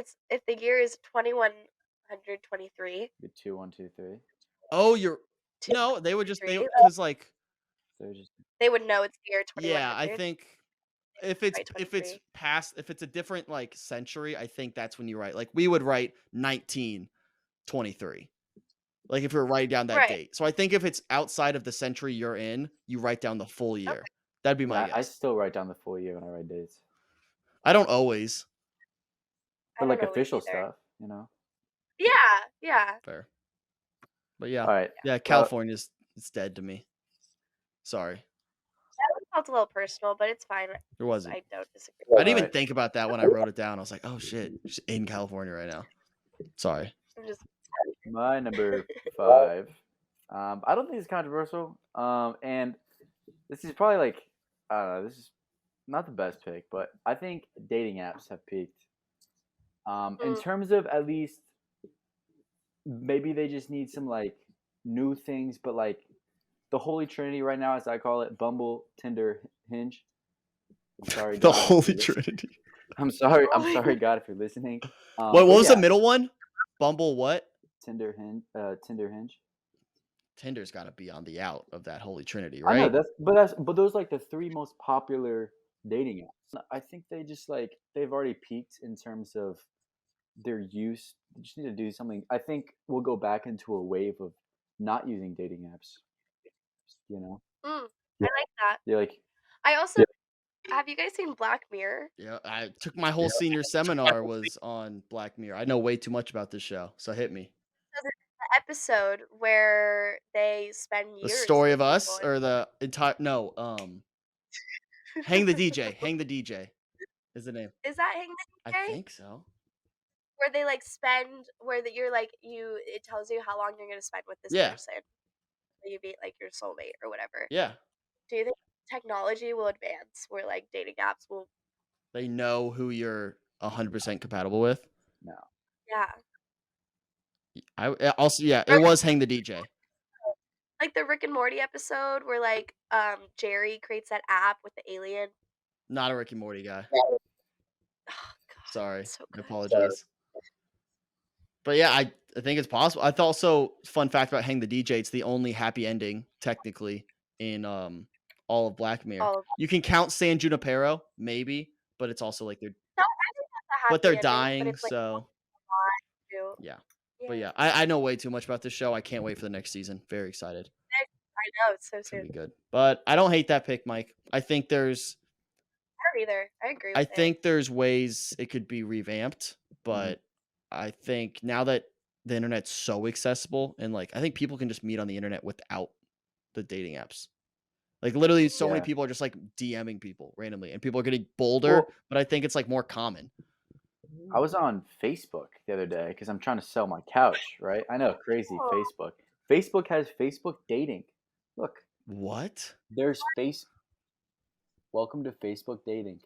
the year is 2123, 2, 1, 2, 3. Oh, no, they would just because like So just they would know it's the year yeah, I 2100. think if Right, it's 23. past if it's a different like century, I think that's when you write like we would write 1923. Like if you're writing down that Right. date. So I think if it's outside of the century you're in, you write down the full year. That'd be my I guess. still write down the full year when I write dates. I don't always. I For don't like always official either. stuff, you know. Yeah. Fair. But yeah. All right. Yeah, California's it's dead to me. Sorry. That felt a little personal, but it's fine. There wasn't. I don't disagree. I didn't even Alright. think about that when I wrote it down. I was like, oh shit, just in California right now. Sorry. I'm just My number 5. I don't think it's controversial. And this is probably like I don't know. This is not the best pick, but I think dating apps have peaked. In terms of at least maybe they just need some like new things, but like the Holy Trinity right now, as I call it, Bumble, Tinder, Hinge. I'm sorry, The God, if Holy you're listening. Trinity. I'm sorry, God, if you're listening. What was the middle one? Bumble what? Tinder, Hinge. Tinder's got to be on the out of that Holy Trinity, I right? know but those are like the 3 most popular dating apps. I think they just like they've already peaked in terms of their use. They just need to do something. I think we'll go back into a wave of not using dating apps. You know, I like that. you're like I also have you guys seen Black Mirror? Yeah, I took my whole senior seminar was on Black Mirror. I know way too much about this show, so hit me. So there's an episode where they spend The years Story with of Us people or the entire no, Hang the DJ. Hang the DJ is the name. Is that Hang the DJ? I think so. Where they like spend you're like it tells you how long you're gonna spend with this Yeah. person. You be like your soulmate or whatever. Yeah. Do you think technology will advance where like dating apps will They know who you're 100% compatible with. no. Yeah. I also yeah, Or it was Hang the DJ. like the Rick and Morty episode where like Jerry creates that app with the alien. Not a Ricky Morty guy. Oh god, Sorry. so I good. apologize. But yeah, I think it's possible. I thought also fun fact about Hang the DJ, it's the only happy ending technically in all of Black Mirror. All of You can count San Junipero, maybe, but it's also like no, I think that's a they're happy ending, but dying, it's like so a lot too. yeah. But Yeah, yeah, I know way too much about this show. I can't wait for the next season. Very excited. I know it's so It's gonna soon. be good. But I don't hate that pick, Mike. I think there's I don't either. I agree with ways it could be revamped, but I think now that the internet's so accessible and like I think people can just meet on the internet without the dating apps. Like literally so many Yeah. people are just like DMing people randomly and people are getting bolder, Well, but I think it's like more common. I was on Facebook the other day because I'm trying to sell my couch, right? I know, crazy Oh, Facebook. Facebook has Facebook dating. Look, What? there's face. Welcome to Facebook dating,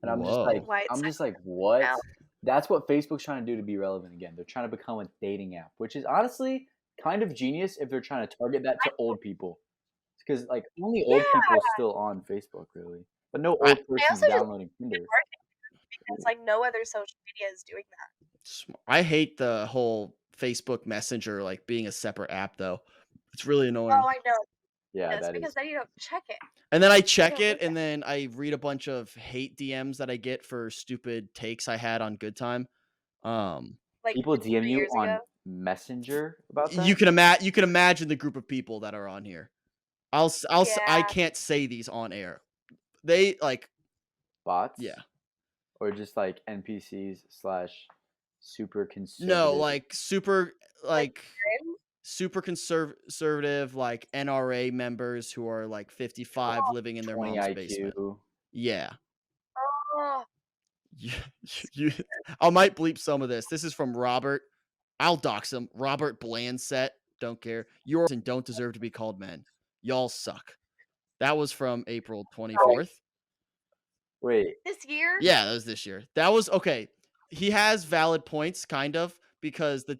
and Whoa. why it's I'm not just like, what? out. That's what Facebook's trying to do to be relevant again. They're trying to become a dating app, which is honestly kind of genius if they're trying to target that to old people, because like only Yeah, old people still on Facebook, really, but no I old I person's also just downloading think it's Tinder. marketing because like no other social media is doing that. I hate the whole Facebook Messenger like being a separate app though. It's really annoying. Oh, I know. Yeah, Yes, that because is. then you don't check it. And then I You check don't it look at and then I read a bunch of hate DMs that I get for stupid takes I had on Good Time. like People 2 DM 3 you years on ago. Messenger about you that? can you can imagine the group of people that are on here. I Yeah. can't say these on air. They like Bots? yeah. Or just like NPCs slash super No, conservative? like super Like like friends. super conservative like NRA members who are like 55 Oh, living in their 20 mom's basement. IQ. Yeah. oh, You, you I might bleep some of this. This is from Robert. I'll dox him. Robert Blandset. Don't care. Yours and don't deserve to be called men. Y'all suck. That was from April sorry. 24th. Wait, This year? Yeah, that was this year. That was okay. He has valid points, kind of, because the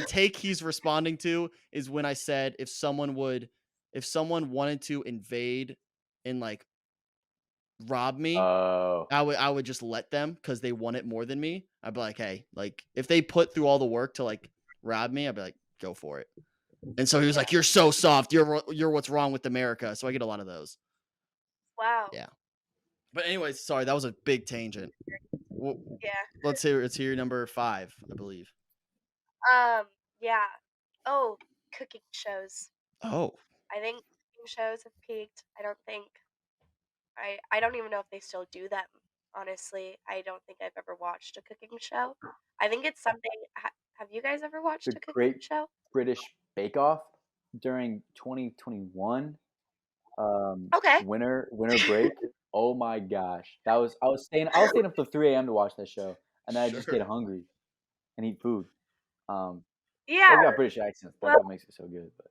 take he's responding to is when I said if someone wanted to invade and like rob me, oh, I would just let them because they want it more than me. I'd be like, hey, like if they put through all the work to like rob me, I'd be like, go for it. And so he was Yeah. like, you're so soft. You're what's wrong with America. So I get a lot of those. Wow. Yeah. But anyways, sorry, that was a big tangent. Well, Yeah. let's hear number 5, I believe. Yeah. Oh, cooking shows. Oh, I think cooking shows have peaked. I don't even know if they still do them. Honestly, I don't think I've ever watched a cooking show. I think it's something. Have you guys ever watched the a cooking Great show? British Bake Off during 2021 Okay. winter break. Oh my gosh, that was I was staying up till 3 a.m. to watch that show, and then I just sure. get hungry and eat food. Yeah. They've got British accents. That's Well, what makes it so good. But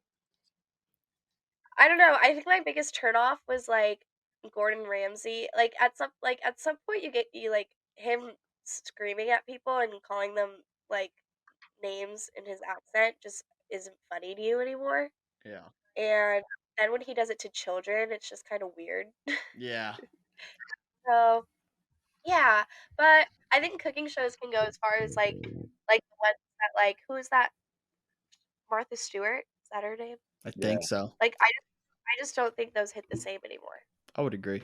I don't know. I think my biggest turnoff was like Gordon Ramsay. At some point you like him screaming at people and calling them like names in his accent just isn't funny to you anymore. Yeah. And then when he does it to children, it's just kind of weird. Yeah. So, yeah, but I think cooking shows can go as far as like the ones that like who is that? Martha Stewart? Is that her name? I yeah, think so. Like I just don't think those hit the same anymore. I would agree.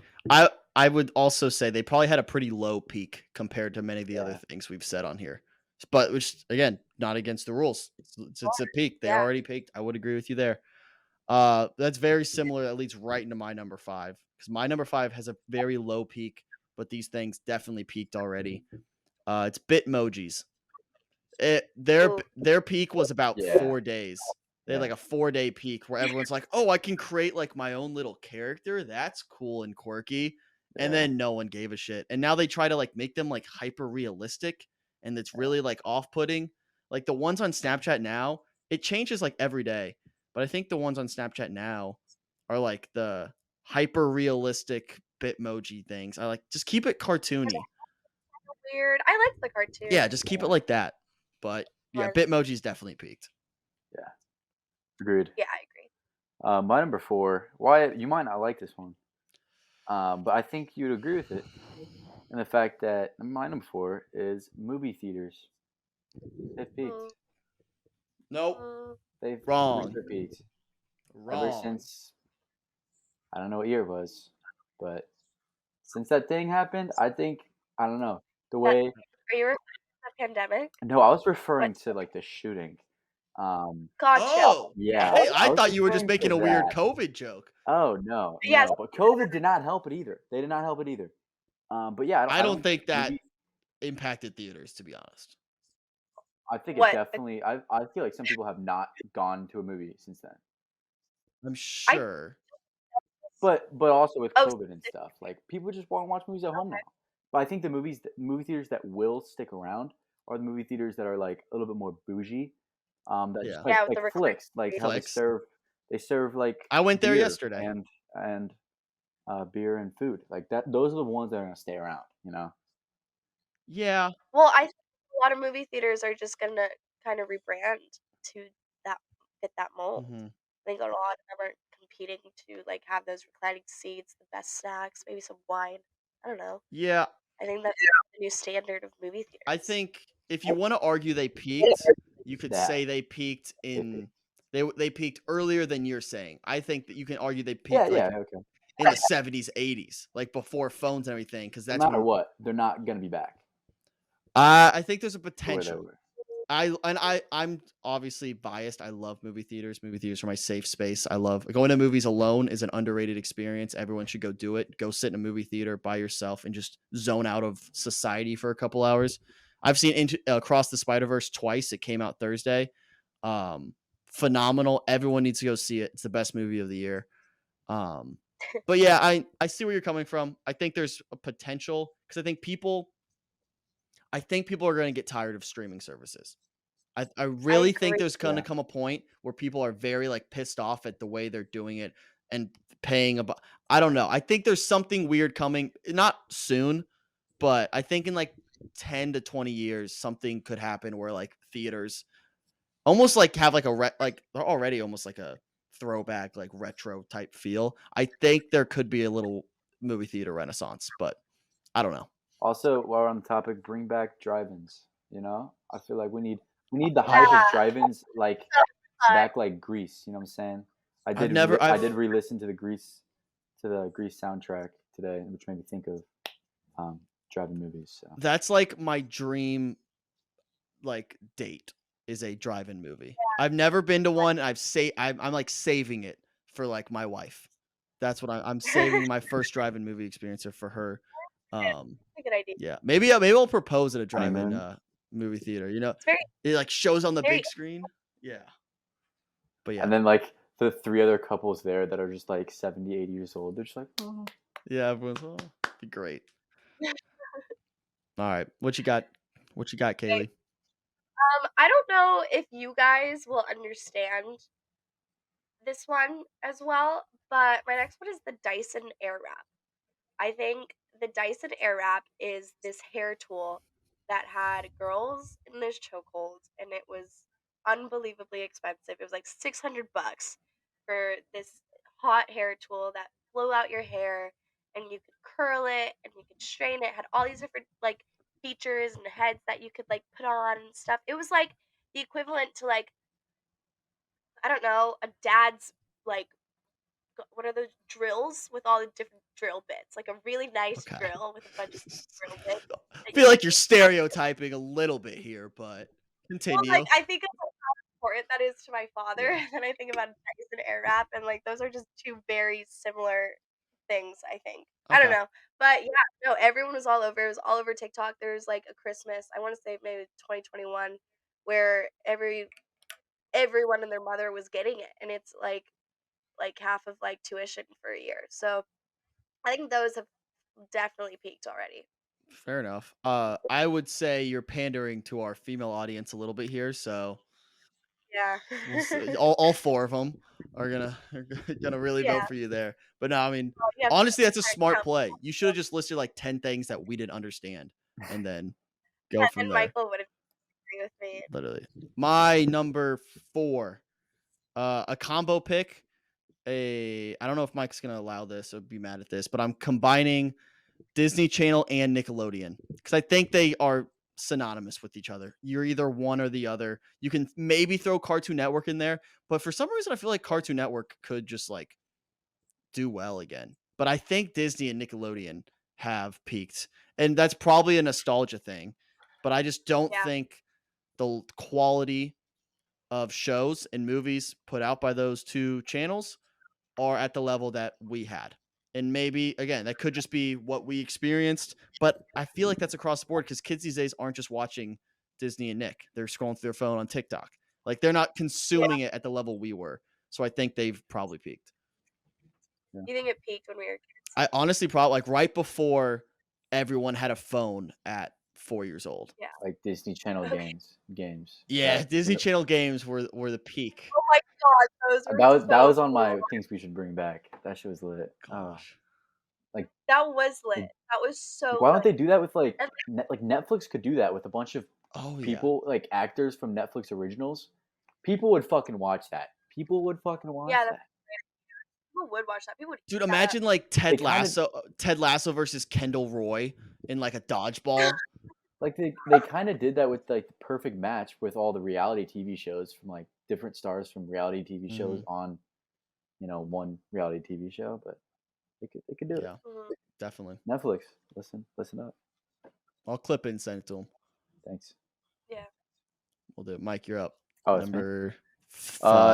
I would also say they probably had a pretty low peak compared to many of the other yeah, things we've said on here. But which again, not against the rules. It's a peak. They Yeah. already peaked. I would agree with you there. That's very similar. That leads right into my number 5 because my number 5 has a very low peak, but these things definitely peaked already. It's Bitmojis. Ooh. Their peak was about yeah, 4 days. They had yeah. like a 4 day peak where everyone's like, "Oh, I can create like my own little character. That's cool and quirky." And Yeah. then no one gave a shit. And now they try to like make them like hyper realistic, and it's really like off putting. Like the ones on Snapchat now, it changes like every day. But I think the ones on Snapchat now are like the hyper realistic Bitmoji things. I like just keep it cartoony. Weird. I like the Yeah, cartoon. just keep it Yeah. like that. But Yeah, One. Bitmoji's definitely peaked. Yeah, agreed. Yeah, I agree. My number 4, Wyatt, you might not like this one, but I think you'd agree with it. And the fact that my number 4 is movie theaters. They've peaked. Mm, Nope. mm. They've for Wrong. sure peaked. Ever Wrong. since, I don't know what year it was, but since that thing happened, I think, I don't know, the That, way, are you referring to the pandemic? no, I was referring What? to like the shooting. Um, Gotcha. Oh, yeah, hey, I I was thought you were just referring to making a weird that. COVID joke. Oh, no, Yes. no, but COVID did not help it either. They did not help it either. But yeah, I I don't don't think that movie. impacted theaters, to be honest. I think it What? definitely. I feel like some people have not gone to a movie since then. I'm I sure. But also with oh COVID and stuff, like people just want to watch movies at home now. But I think the movie theaters that will stick around are the movie theaters that are like a little bit more bougie. That just Yeah. yeah, with like the recording. Flicks, like how Flex. they serve like I went there beer yesterday. and beer and food like that. Those are the ones that are gonna stay around. Yeah. Well, I think a lot of movie theaters are just gonna kind of rebrand to that fit that mold. Hmm. I think a lot of them are competing to like have those reclining seats, the best snacks, maybe some wine. I don't know. Yeah. I think that's the new standard of movie I theaters. think if you want to argue they peaked, you could Yeah, say they peaked they peaked earlier than you're saying. I think that you can argue they yeah, peaked yeah. like Okay. in the 70s, 80s, like before phones and everything, because No that's matter when what, they're not gonna be back I think there's a to where they potential. were. I'm obviously biased. I love movie theaters. Movie theaters are my safe space. I love going to movies alone is an underrated experience. Everyone should go do it. Go sit in a movie theater by yourself and just zone out of society for a couple hours. I've seen Across the Spider-Verse twice. It came out Thursday. Um, Phenomenal. Everyone needs to go see it. It's the best movie of the year. Um, but yeah, I see where you're coming from. I think there's a potential because I think people are going to get tired of streaming services. I I really think agree. there's going to Yeah. come a point where people are very like pissed off at the way they're doing it and paying about. I don't know. I think there's something weird coming. Not soon, but I think in like 10 to 20 years, something could happen where like theaters almost like have like like they're already almost like a throwback, like retro type feel. I think there could be a little movie theater renaissance, but I don't know. Also, while we're on the topic, bring back drive-ins. I feel like we need the hype of Yeah. drive-ins like Uh, back like Grease. You know what I'm saying? I I've did never I I've did re-listen to the Grease soundtrack today, which made me think of driving movies. So that's like my dream like date is a drive-in movie. I've never been to one. I'm like saving it for like my wife. That's what I'm saving my first drive-in movie experience for her. That's a good idea. Yeah, maybe I'll propose at a drive-in honeymoon. movie theater. It's very, It like shows on the very big screen. Yeah, but And yeah, then like the three other couples there that are just like 70, 80 years old. They're just like, oh. yeah. Everyone's be great. All right, what you got? What you got, okay. Kaylee? I don't know if you guys will understand this one as well, but my next one is the Dyson Airwrap. I think the Dyson Airwrap is this hair tool that had girls in this chokehold, and it was unbelievably expensive. It was like $600 for this hot hair tool that blew out your hair, and you could curl it and you could straighten it. It had all these different like features and heads that you could like put on and stuff. It was like the equivalent to like I don't know a dad's like what are those drills with all the different drill bits? Like a really nice Okay. drill with a bunch of drill bits I that feel you like you're can stereotyping a little bit here, but well, like, continue. I think of how important that is to my father, Yeah. and then I think about Dyson Airwrap, and, like, those are just 2 very similar things, I think. I don't Okay. know, but, yeah, no, everyone was all over it was all over TikTok. There was, like, a Christmas, I wanna say maybe 2021, where everyone and their mother was getting it, and it's, like, half of, like, tuition for a year, so I think those have definitely peaked already. Fair enough. I would say you're pandering to our female audience a little bit here, so Yeah. we'll see. All four of them are gonna really Yeah. vote for you there. But no, I mean, Oh, yeah, honestly, that's a smart count. play. You should have just listed like 10 things that we didn't understand, and then go Yeah, from and there. Michael would agree with me. Literally. My number 4, a combo pick. I don't know if Mike's gonna allow this or be mad at this, but I'm combining Disney Channel and Nickelodeon because I think they are synonymous with each other. You're either one or the other. You can maybe throw Cartoon Network in there, but for some reason I feel like Cartoon Network could just like do well again. But I think Disney and Nickelodeon have peaked, and that's probably a nostalgia thing. But I just don't Yeah. think the quality of shows and movies put out by those two channels are at the level that we had. And maybe again, that could just be what we experienced, but I feel like that's across the board because kids these days aren't just watching Disney and Nick. They're scrolling through their phone on TikTok. Like they're not Yeah. consuming it at the level we were. So I think they've probably peaked. Yeah. You think it peaked when we were kids? I honestly probably like right before everyone had a phone at 4 years old. Yeah. Like Disney Channel Okay. games. Yeah, Disney Channel games were the peak. Oh my god, those were That was so on cool. my things we should bring back. That shit was lit. Gosh. That was lit. Like, That was so why don't lit. they do that with like And like Netflix could do that with a bunch of Oh yeah. people, like actors from Netflix originals? People would fucking watch that. People would fucking watch yeah, that. people would watch that. People would Dude, eat that up. imagine like They kinda Ted Lasso versus Kendall Roy in like a dodgeball. like they kind of did that with like the perfect match with all the reality TV shows from like different stars from reality TV shows on, one reality TV show, but they could do it. Yeah, Mhm. definitely. Netflix, listen up. I'll clip it and send it to him. Thanks. Yeah. We'll do it. Mike, you're up. Oh, it's me. Number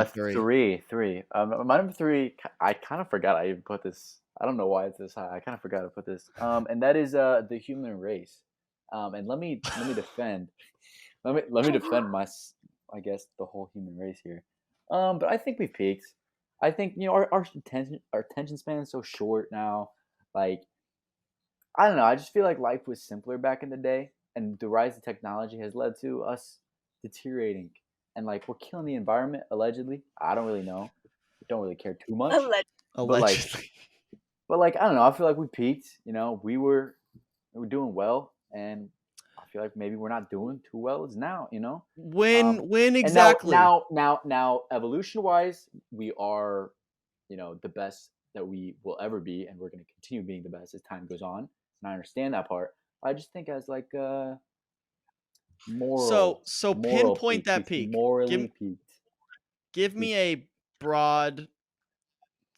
3. Three. My number 3. I kind of forgot I even put this. I don't know why it's this high. I kind of forgot to put this. And that is the human race. And let me defend. Let me defend I guess the whole human race here. But I think we've peaked. I think our attention span is so short now. Like I don't know. I just feel like life was simpler back in the day, and the rise of technology has led to us deteriorating, and like we're killing the environment allegedly. I don't really know. Don't really care too much. Allegedly. But like I don't know. I feel like we peaked. We were doing well, and I feel like maybe we're not doing too well as now. When And exactly? now, evolution wise, we are, the best that we will ever be, and we're going to continue being the best as time goes on. And I understand that part. I just think as like moral, So moral pinpoint that we've peak. morally peaked. Give me a broad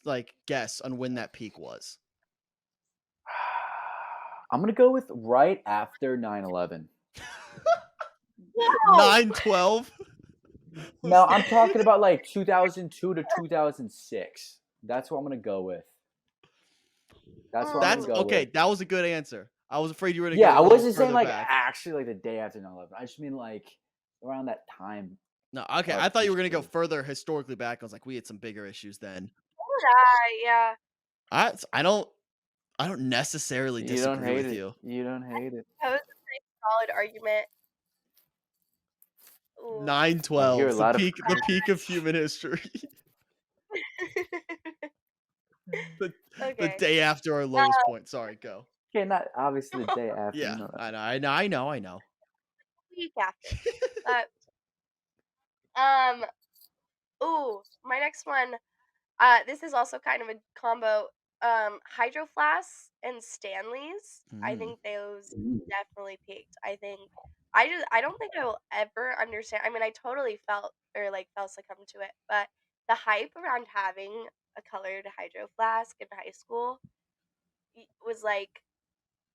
like guess on when that peak was. I'm gonna go with right after 9/11. Wow. 9/12. No, I'm talking about like 2002 to 2006. That's what I'm gonna go with. That's what I'm That's gonna go okay. with. That was a good answer. I was afraid you were gonna Yeah, go I a little wasn't saying further like back. actually like the day after 9/11. I just mean like around that time. No, okay. I thought you were gonna go further historically back. I was like, we had some bigger issues then. Yeah. I don't necessarily You don't disagree hate with it. you. You don't hate it. That was a pretty solid argument. Ooh. 9/12. lot of The peak of human history. the Okay. day after our lowest point. Sorry, go. Okay, not obviously the day after. Yeah, I know. Week after. But ooh, my next one. This is also kind of a combo. Hydro Flasks and Stanleys. I think those definitely peaked. I don't think I will ever understand. I mean, I totally fell succumb to it, but the hype around having a colored hydro flask in high school was like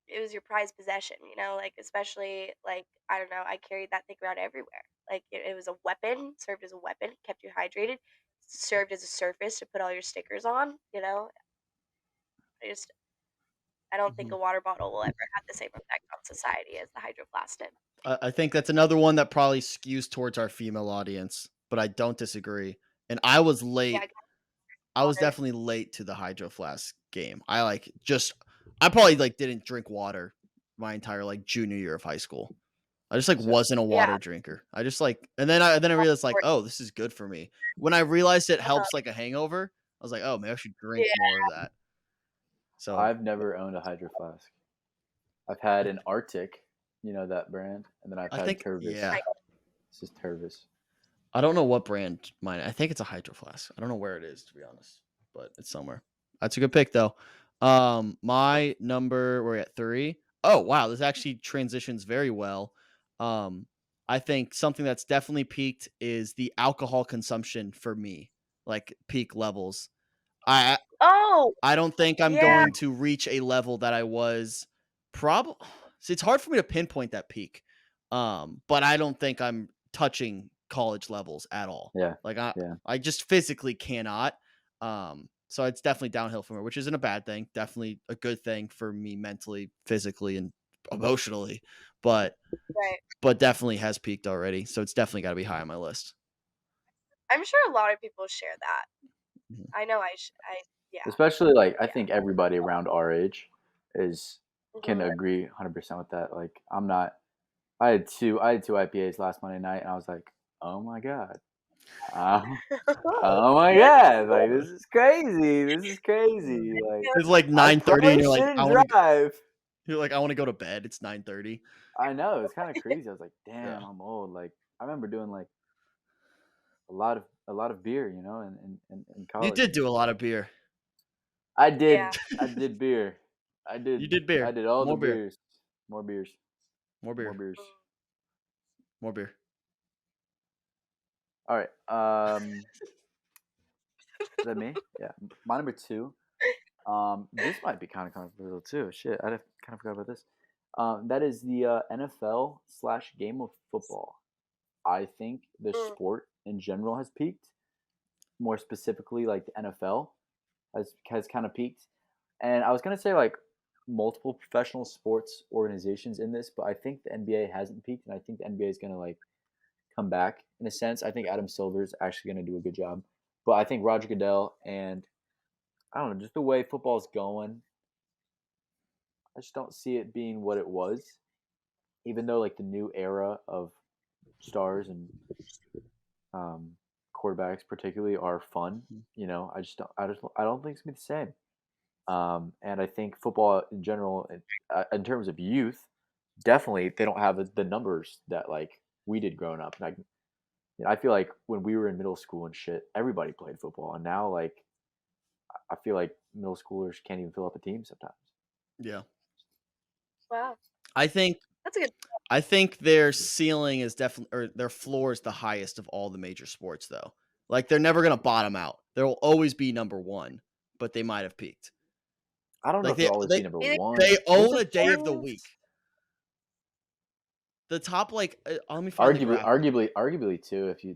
it was your prized possession, like especially like I don't know, I carried that thing around everywhere. Like it was a weapon, served as a weapon, kept you hydrated, served as a surface to put all your stickers on. I don't think a water bottle will ever have the same effect on society as the hydro flask did. I think that's another one that probably skews towards our female audience, but I don't disagree. And I was late. Yeah, I was water. definitely late to the hydro flask game. I probably like didn't drink water my entire like junior year of high school. I just like wasn't a water drinker. I just like, and then I realized like, oh, this is good for me. When I realized it helps like a hangover, I was like, oh, maybe I should drink more of that. So I've never owned a hydro flask. I've had an Arctic, that brand, and then I've had Turbis. Yeah. This is Tervis. I don't know what brand mine. I think it's a Hydro Flask. I don't know where it is, to be honest, but it's somewhere. That's a good pick though. My number, we're at 3. Oh wow, this actually transitions very well. Um, I think something that's definitely peaked is the alcohol consumption for me, like peak levels. I Oh, I don't think I'm yeah. going to reach a level that I was probably. See, it's hard for me to pinpoint that peak. But I don't think I'm touching college levels at all. Yeah, Like I yeah. I just physically cannot. So it's definitely downhill from here, which isn't a bad thing. Definitely a good thing for me mentally, physically, and emotionally. But Right. but definitely has peaked already. So it's definitely got to be high on my list. I'm sure a lot of people share that. Mhm. I know yeah. Especially like I Yeah. think everybody around our age is can Mhm. agree 100% with that. Like I'm not. I had two IPAs last Monday night, and I was like, oh my god, uh, oh my Yeah. god, like this is crazy. This is crazy. Like It's like I 9:30 and probably shouldn't drive. you're like I want to go to bed. It's 9:30. I know it's kind of crazy. I was like, Yeah. damn, I'm old. Like I remember doing like a lot of beer, in You college did and do a shit. lot of beer. I Yeah. did. I did beer. I You did. did I beer. did all the More beer. beers. More beers. More More beer. beers. Mm. More beer. All right. Is that me? Yeah. My number two. This might be kind of controversial too. Shit, kind of forgot about this. That is the NFL slash game of football. I think the Mm. sport in general has peaked. More specifically, like the NFL has kind of peaked. And I was gonna say like multiple professional sports organizations in this, but I think the NBA hasn't peaked, and I think the NBA is gonna like come back in a sense. I think Adam Silver is actually gonna do a good job, but I think Roger Goodell and I don't know, just the way football's going, I just don't see it being what it was. Even though like the new era of stars and um, quarterbacks, particularly, are fun. I don't think it's gonna be the same. And I think football in general, in terms of youth, definitely they don't have the numbers that like we did growing up. Like, I feel like when we were in middle school and shit, everybody played football, and now like I feel like middle schoolers can't even fill up a team sometimes. Yeah. Wow. I think That's a good. I think their ceiling is definitely or their floor is the highest of all the major sports though. Like they're never going to bottom out. There will always be number 1, but they might have peaked. I don't know Like if they'll always be number You think they one. There's own a a day of the week. chance. The top like let me find the Arguably, graph. arguably too, if you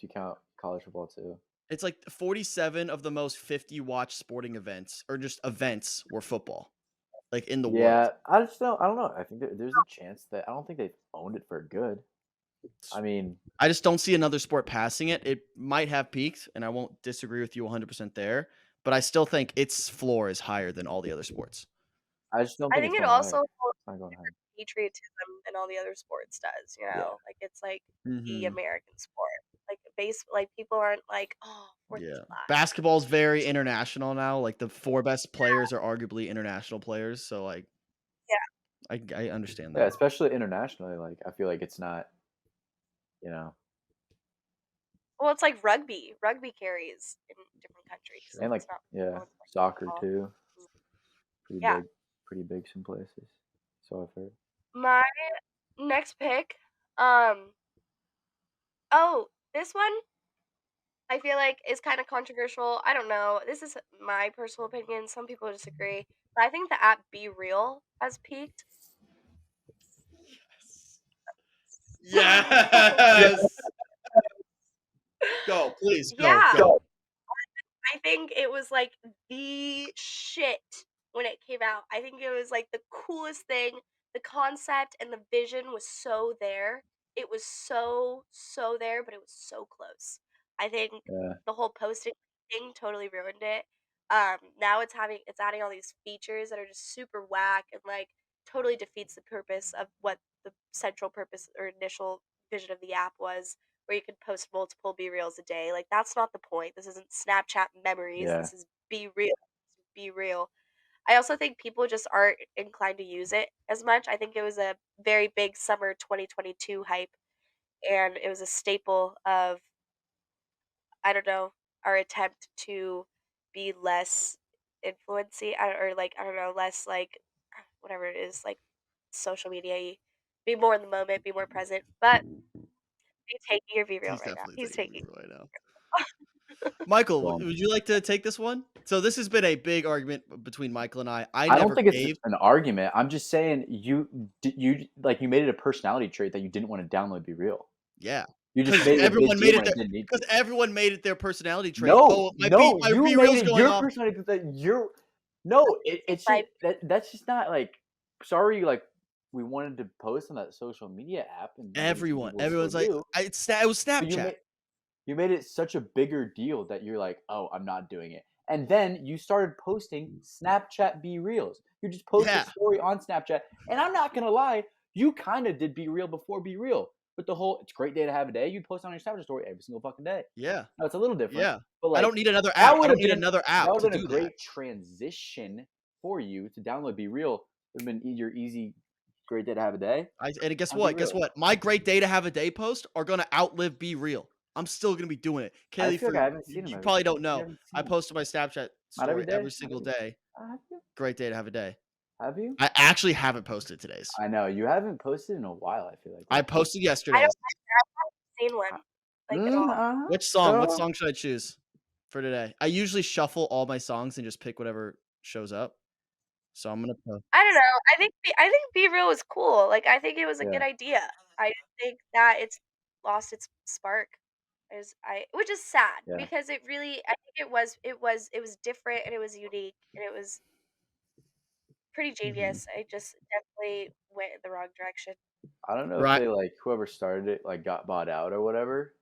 count college football too. It's like 47 of the most 50 watched sporting events or just events were football. Like in the world. Yeah, I just don't. I don't know. I think there's a chance that I don't think they've owned it for good. I mean, I just don't see another sport passing it. It might have peaked, and I won't disagree with you 100% there, but I still think its floor is higher than all the other sports. I just don't I think it's think it going also higher. holds It's not going higher. patriotism and all the other sports does. Yeah, Like it's like the Mhm. American sport. Like like people aren't like, oh, Fourth of Yeah. July. Basketball's very international now. Like the 4 best players are arguably international players, so like Yeah. I understand yeah, that. especially internationally. Like I feel like it's not. You know, Well, it's like rugby. Rugby carries in different countries. and like It's not. No yeah, one's like soccer football. too. Mm. Pretty Yeah. big, pretty big some places. So I've heard. My next pick. Um. Oh, this one I feel like is kind of controversial. I don't know. This is my personal opinion. Some people disagree, but I think the app Be Real has peaked. Yes. Go, please go, Yeah. go. I think it was like the shit when it came out. I think it was like the coolest thing. The concept and the vision was so there. It was so there, but it was so close. I think Yeah, the whole posting thing totally ruined it. Now it's adding all these features that are just super whack and like totally defeats the purpose of what the central purpose or initial vision of the app was where you could post multiple Be Reals a day. Like that's not the point. This isn't Snapchat memories. yeah, This is Be Real. Be Real. I also think people just aren't inclined to use it as much. I think it was a very big summer 2022 hype and it was a staple of, I don't know, our attempt to be less influency, or like, I don't know, less like whatever it is, like social media, be more in the moment, be more present. But he's taking your Be Real He's right now. definitely He's taking me taking. right now. Michael, Go on. would you like to take this one? So this has been a big argument between Michael and I. I I don't never think it's caved. an argument. I'm just saying you made it a personality trait that you didn't want to download Be Real. Yeah, You just because made it a big everyone deal made it when it their didn't need to. because everyone made it their personality trait. No, Oh, no, my you B made reel's it going your off. personality that you're. No, it's just My that's just not like. Sorry, like we wanted to post on that social media app, and maybe some people still Everyone's like, do. it was But Snapchat. you made it such a bigger deal that you're like, oh, I'm not doing it. And then you started posting Snapchat Be Reels. You just post a Yeah, story on Snapchat. And I'm not gonna lie, you kind of did Be Real before Be Real. With the whole it's a great day to have a day, you post on your Snapchat story every single fucking day. yeah, Now it's a little different, yeah. but I like don't need another that app. I would don't have need been another that app would to have been a do that. great transition for you to download Be Real. It would have been your easy, great day to have a day And guess on Be what? Guess Real. what? My great day to have a day post are gonna outlive Be Real. I'm still gonna be doing it. I Kaylee, feel like I haven't seen them you every probably day. don't You know. haven't I seen them. posted my Snapchat Not every story day. every single day. Have you? Great day to have a day. Have you? I actually haven't posted today's. I know you haven't posted in a while. I feel like I that's weird. posted I yesterday's. don't seen one like at all. Which song? What Girl. song should I choose for today? I usually shuffle all my songs and just pick whatever shows up. So I'm gonna post. I don't know. I think Be Real was cool. Like I think it was a Yeah, good idea. I just think that it's lost its spark. Which is sad yeah. because it really, I think it was different and it was unique and it was pretty Hmm. genius. I just definitely went in the wrong direction. I don't know if Right. they like whoever started it like got bought out or whatever,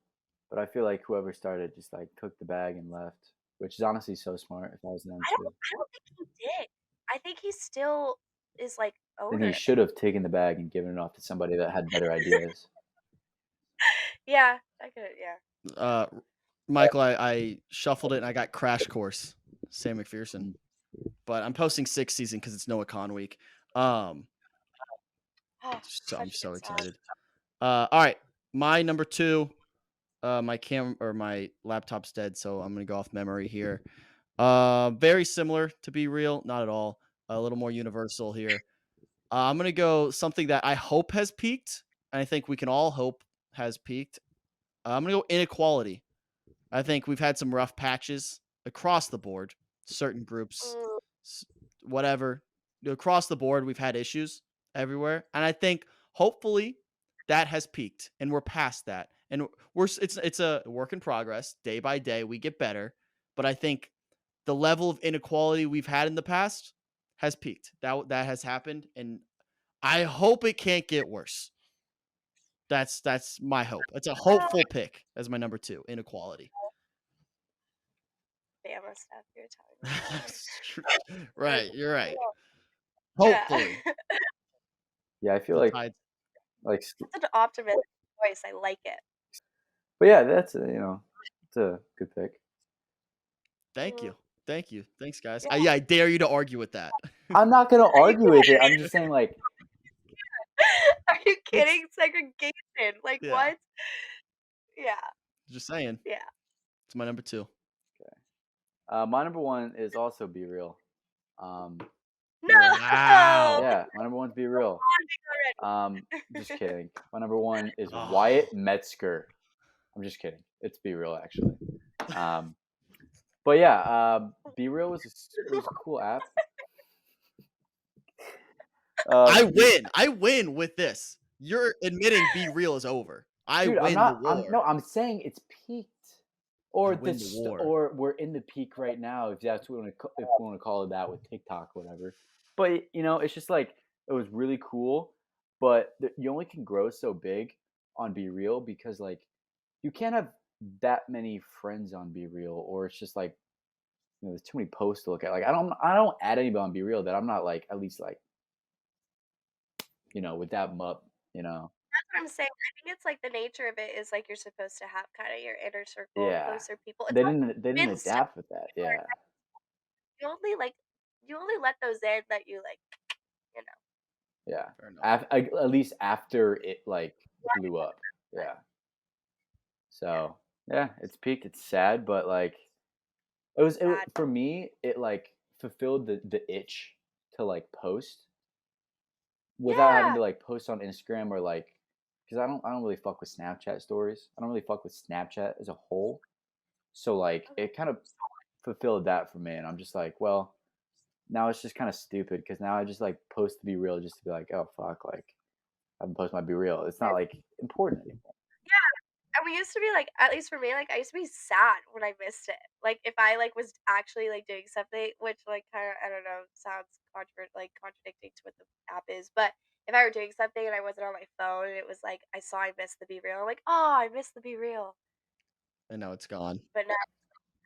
but I feel like whoever started just like took the bag and left, which is honestly so smart. If I was them too, I don't think he did. I think he still is like then owner he of should it. have taken the bag and given it off to somebody that had better ideas. Yeah, I could. Yeah. Uh, Michael, I shuffled it and I got Crash Course, Sam McPherson. Mm. But I'm posting 6th season because it's Noah Khan week. Um, Oh, so I'm such a so good song. excited. All right, my number 2. My laptop's dead, so I'm gonna go off memory here. Very similar to Be Real, not at all. A little more universal here. I'm gonna go something that I hope has peaked, and I think we can all hope has peaked. I'm gonna go Inequality. I think we've had some rough patches across the board. Certain groups, Mm, s- whatever, across the board, we've had issues everywhere, and I think hopefully that has peaked, and we're past that. And it's a work in progress. Day by day, we get better, but I think the level of inequality we've had in the past has peaked. That has happened, and I hope it can't get worse. That's my hope. It's a oh, hopeful pick as my number 2, Inequality. Bama stuff you're telling me about here. Right, you're right. Yeah. Hopefully, Yeah, I feel the like tides. That's an optimistic voice. I like it. but yeah, that's it's a good pick. Thank Mhm. you, thank you, thanks, guys. Yeah. Yeah, I dare you to argue with that. I'm not gonna Are you argue with it. I'm just saying like Are you It's kidding? Segregation. Like yeah, what? Yeah. just saying. Yeah. It's my number 2. my number one is also Be Real. Um, No. Wow. yeah, my number one's Be Real. Already. Just kidding. My number one is Oh. Wyatt Metzger. I'm just kidding. It's Be Real actually. But yeah, Be Real was a cool app. I Dude, win. I win with this. You're admitting Be Real is over. I dude, win the war. I'm saying it's peaked, I or win the war. or we're in the peak right now, if that's what if we want to call it that with TikTok, whatever. But it's just like it was really cool, but you only can grow so big on Be Real because like you can't have that many friends on Be Real, or it's just like there's too many posts to look at. Like I don't add anybody on Be Real that I'm not like at least like with that mup. That's what I'm saying. I think it's like the nature of it is like you're supposed to have kind of your inner circle, Yeah, closer people. It's they like didn't Insta. adapt with that. Yeah, You only like you only let those in that you like, you know. yeah. Fair enough. At least after it like blew up. Yeah. So yeah, it's peaked. It's sad, but like it Sad. for me. It like fulfilled the itch to like post without having Yeah. to like post on Instagram or like because I don't really fuck with Snapchat stories. I don't really fuck with Snapchat as a whole. So like Okay. it kind of fulfilled that for me, and I'm just like, well, now it's just kind of stupid because now I just like post to be real just to be like, oh fuck, like I haven't posted my be real. It's not like important anymore. Yeah. And we used to be like, at least for me, like I used to be sad when I missed it. Like if I like was actually like doing something, which like kind of I don't know sounds contradicting to what the app is, but if I were doing something and I wasn't on my phone and it was like I saw I missed the be real, I'm like, oh, I missed the be real, And now it's gone. but now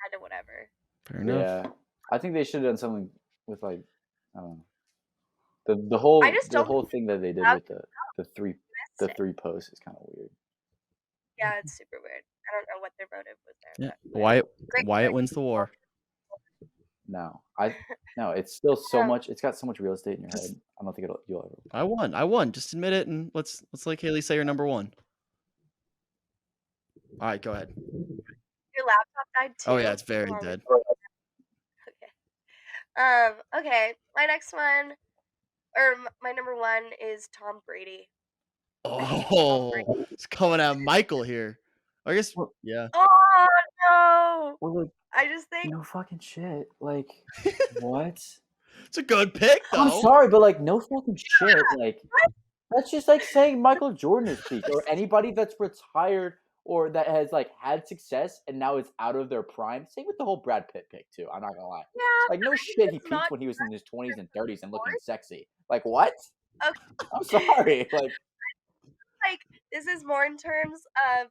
kind of whatever. Fair enough. Yeah, I think they should have done something with like I don't know the I whole just the don't whole thing that they did have with the three missed the it. three posts is kind of weird. Yeah, it's super weird. I don't know what their motive was there, Yeah. but whatever. Wyatt Great. Wyatt wins the war. No, no, it's still so Um, much. It's got so much real estate in your Just head. I don't think you'll ever. I won. Just admit it and let's let Kayli say your number one. All right, go ahead. your laptop died Oh yeah, too, it's very along with dead. okay. Okay. My next one, or my number one is Tom Brady. I hate Tom Brady. Oh, it's coming at Michael here. I guess Well, yeah. Oh no! well, like I just think no fucking shit. Like what? It's a good pick I'm though. sorry, but like no fucking shit. Like that's just like saying Michael Jordan is peak or anybody that's retired or that has like had success and now is out of their prime. Same with the whole Brad Pitt pick too. I'm not gonna lie. yeah, Like but no I think shit, he it's peaked not when he was in his 20s and 30s and looking sport. sexy. Like what? I'm Okay, sorry. Like like this is more in terms of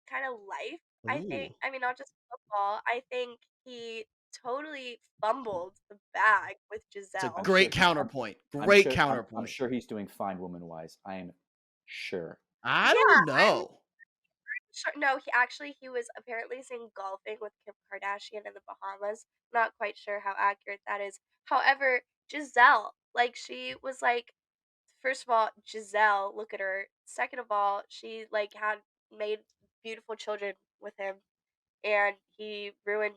kind of life. I think. Ooh, I mean, not just football. I think he totally fumbled the bag with it's a Giselle. I'm sure great he counterpoint. I'm Great sure I'm counterpoint. sure he's doing fine woman wise. I am sure. I Yeah, don't I'm know. sure. No, he was apparently seen golfing with Kim Kardashian in the Bahamas. Not quite sure how accurate that is. However, Giselle, like she was like, first of all, Giselle, look at her. Second of all, she like had made beautiful children with him, and he ruined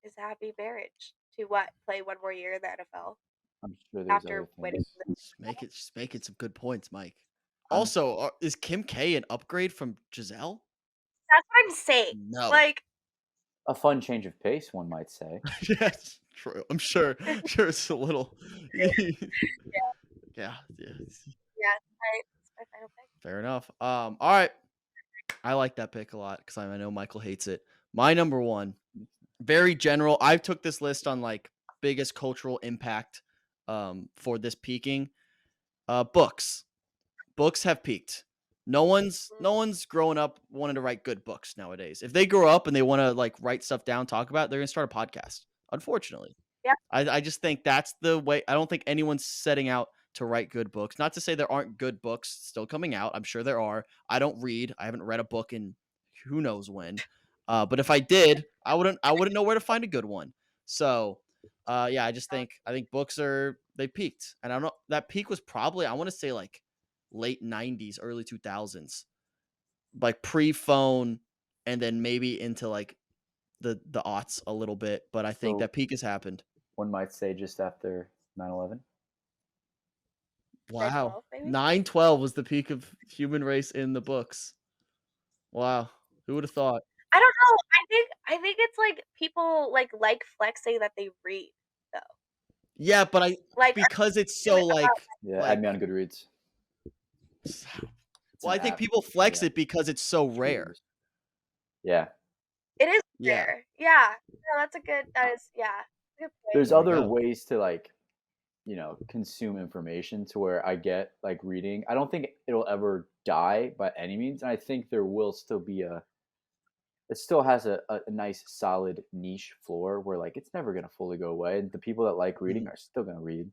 his happy marriage to what? Play one more year in the NFL I'm sure there's after other winning things. the Just making some good points, Mike. I'm Also, is Kim K an upgrade from Giselle? That's what I'm saying. No. Like, a fun change of pace, one might say. Yes, true. I'm sure. Sure, it's a little. Yeah, yeah. yeah, it's my final pick. Fair enough. All right. I like that pick a lot because I know Michael hates it. My number one, very general. I took this list on like biggest cultural impact for this peaking. Books. Books have peaked. No one's growing up wanting to write good books nowadays. If they grow up and they want to like write stuff down, talk about it, they're gonna start a podcast. Unfortunately. Yeah, I just think that's the way. I don't think anyone's setting out to write good books. Not to say there aren't good books still coming out. I'm sure there are. I don't read. I haven't read a book in who knows when. But if I did, I wouldn't know where to find a good one. So, yeah, I think books they peaked, and I don't know that peak was probably I want to say like late '90s, early 2000s, like pre-phone, and then maybe into like the aughts a little bit. But I think So that peak has happened. one might say just after 9/11. Wow. 9/12 maybe. 9/12 was the peak of human race in the books. Wow. Who would have thought? I don't know. I think it's like people like flexing that they read though. Yeah, but Like are because it's you so about Yeah, add like me on Goodreads. It's well, an I think app. people I flex got it because it's so rare. Goodreads. Yeah. it is Yeah. rare. Yeah. No, that is yeah. Good point. There's There we other go. ways to like, consume information to where I get like reading. I don't think it'll ever die by any means. And I think there will still be it still has a nice solid niche floor where like it's never gonna fully go away. And the people that like reading Mhm. are still gonna read. And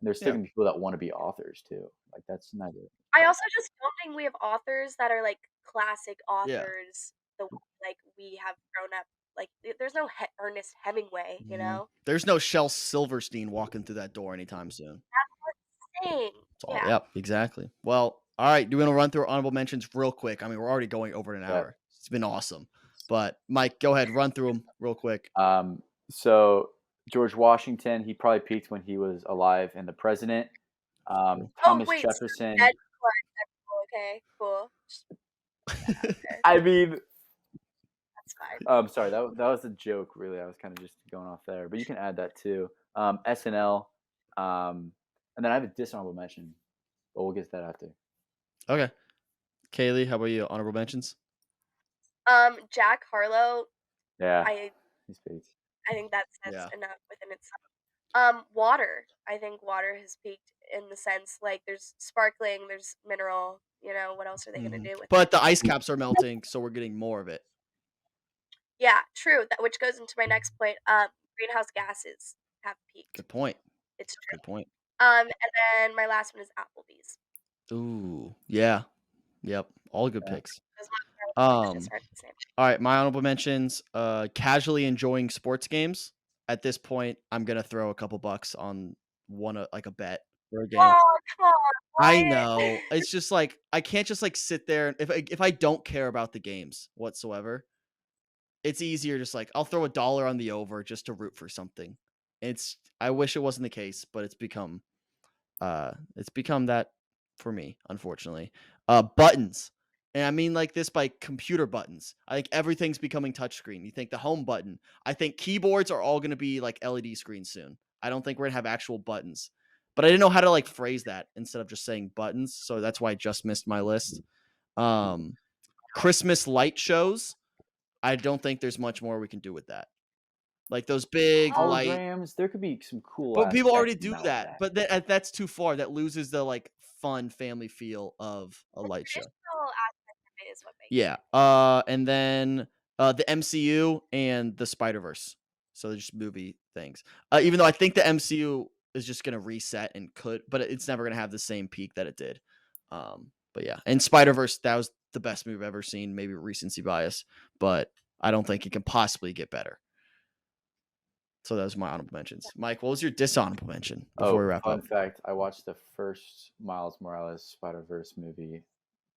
there's still Yeah. gonna be people that want to be authors too. Like that's never I also just don't think we have authors that are like classic Yeah. authors the way like we have grown up. Like there's no Ernest Hemingway, you Mhm. know? There's no Shel Silverstein walking through that door anytime soon. Dang. It's all Yeah. yep, exactly. Well, All right, do you want to run through honorable mentions real quick? I mean, we're already going over an Yeah. hour. It's been awesome. But Mike, go ahead, run through them real quick. So George Washington, he probably peaked when he was alive and the president. Cool. Oh Thomas wait, so Jefferson. Deadpool are Deadpool, okay, cool. Yeah, okay, I mean, that's fine. sorry, that was a joke. Really, I was kind of just going off there, but you can add that too. SNL, and then I have a dishonorable mention, but we'll get to that after. Okay. Kayli, how about you? Honorable mentions? Jack Harlow, Yeah, I he's peaked. I think that says Yeah. enough within itself. Water. I think water has peaked in the sense like there's sparkling, there's mineral. You know, what else are they gonna do with But it? the ice caps are melting, so we're getting more of it. Yeah, true. That which goes into my next point. Greenhouse gases have peaked. Good point. It's true. Good point. And then my last one is Applebee's. Ooh, yeah. Yep. All good Yeah. picks. Those mozzarella Um, sandwiches aren't the same. all right, my honorable mentions, casually enjoying sports games. At this point, I'm gonna throw a couple bucks on one like a bet for a game. Oh, come on, I Wyatt. know. It's just like I can't just like sit there if I don't care about the games whatsoever, it's easier just like I'll throw a dollar on the over just to root for something. I wish it wasn't the case, but it's become that for me, unfortunately. Buttons. And I mean like this by computer buttons. I think everything's becoming touchscreen. You think the home button. I think keyboards are all going to be like LED screens soon. I don't think we're going to have actual buttons. But I didn't know how to like phrase that instead of just saying buttons, so that's why I just missed my list. Christmas light shows. I don't think there's much more we can do with that. Like those big light. Holograms, there could be some cool But people already aspects do about that. But that's too far. That loses the like fun family feel of a The light show. traditional aspect of it is what makes Yeah. it. And then the MCU and the Spider-Verse. So they're just movie things. Even though I think the MCU is just gonna reset and but it's never gonna have the same peak that it did. But yeah. And Spider-Verse, that was the best movie I've ever seen. Maybe recency bias, but I don't think it can possibly get better. So that was my honorable mentions. Mike, what was your dishonorable mention before we wrap fun up? fact, I watched the first Miles Morales Spider-Verse movie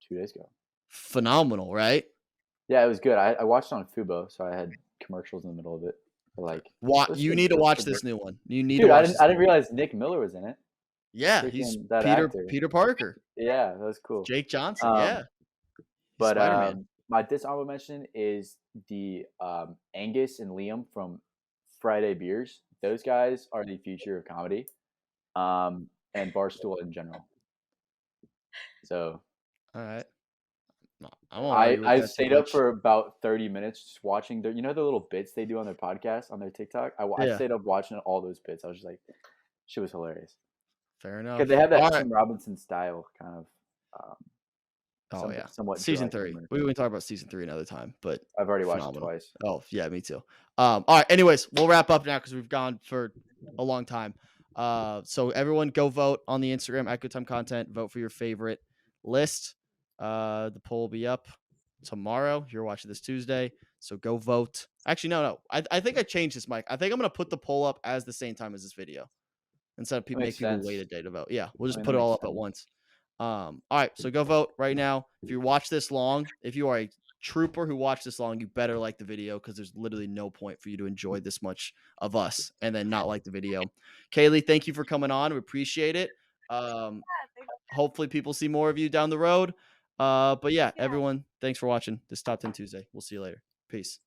2 days ago. Phenomenal, right? Yeah, it was good. I watched it on Fubo, so I had commercials in the middle of it. But like, You need to watch this new one. You need to dude, watch this. I didn't realize Nick Miller was in it. Yeah, he's Freaking that Peter actor. Peter Parker. Yeah, that was cool. Jake Johnson, yeah. He's But Spider-Man. my dishonorable mention is the Angus and Liam from Friday Beers. Those guys are the future of comedy, and Barstool in general. So All right. No, I won't argue with I that too stayed up much. for about 30 minutes just watching their, the little bits they do on their podcast, on their TikTok. I Yeah. stayed up watching all those bits. I was just like, shit was hilarious. Fair enough. Because they have that All right. Tim Robinson style kind of. Yeah. Somewhat Season dry 3. humor. We can talk about season 3 another time, but I've already watched it phenomenal. twice. Oh, yeah, me too. All right. Anyways, we'll wrap up now because we've gone for a long time. So everyone go vote on the Instagram at Good Time Content. Vote for your favorite list. The poll will be up tomorrow. You're watching this Tuesday, so go vote. Actually, no. I think I changed this, Mike. I think I'm gonna put the poll up as the same time as this video instead of That makes make people sense. wait a day to vote. Yeah, we'll just I mean, put that it all makes up at sense. once. All right, so go vote right now. If you watch this long, if you are a trooper who watched this long, you better like the video because there's literally no point for you to enjoy this much of us and then not like the video. Kayli, thank you for coming on. We appreciate it. Hopefully people see more of you down the road. But yeah, everyone, thanks for watching this Top 10 Tuesday. We'll see you later. Peace.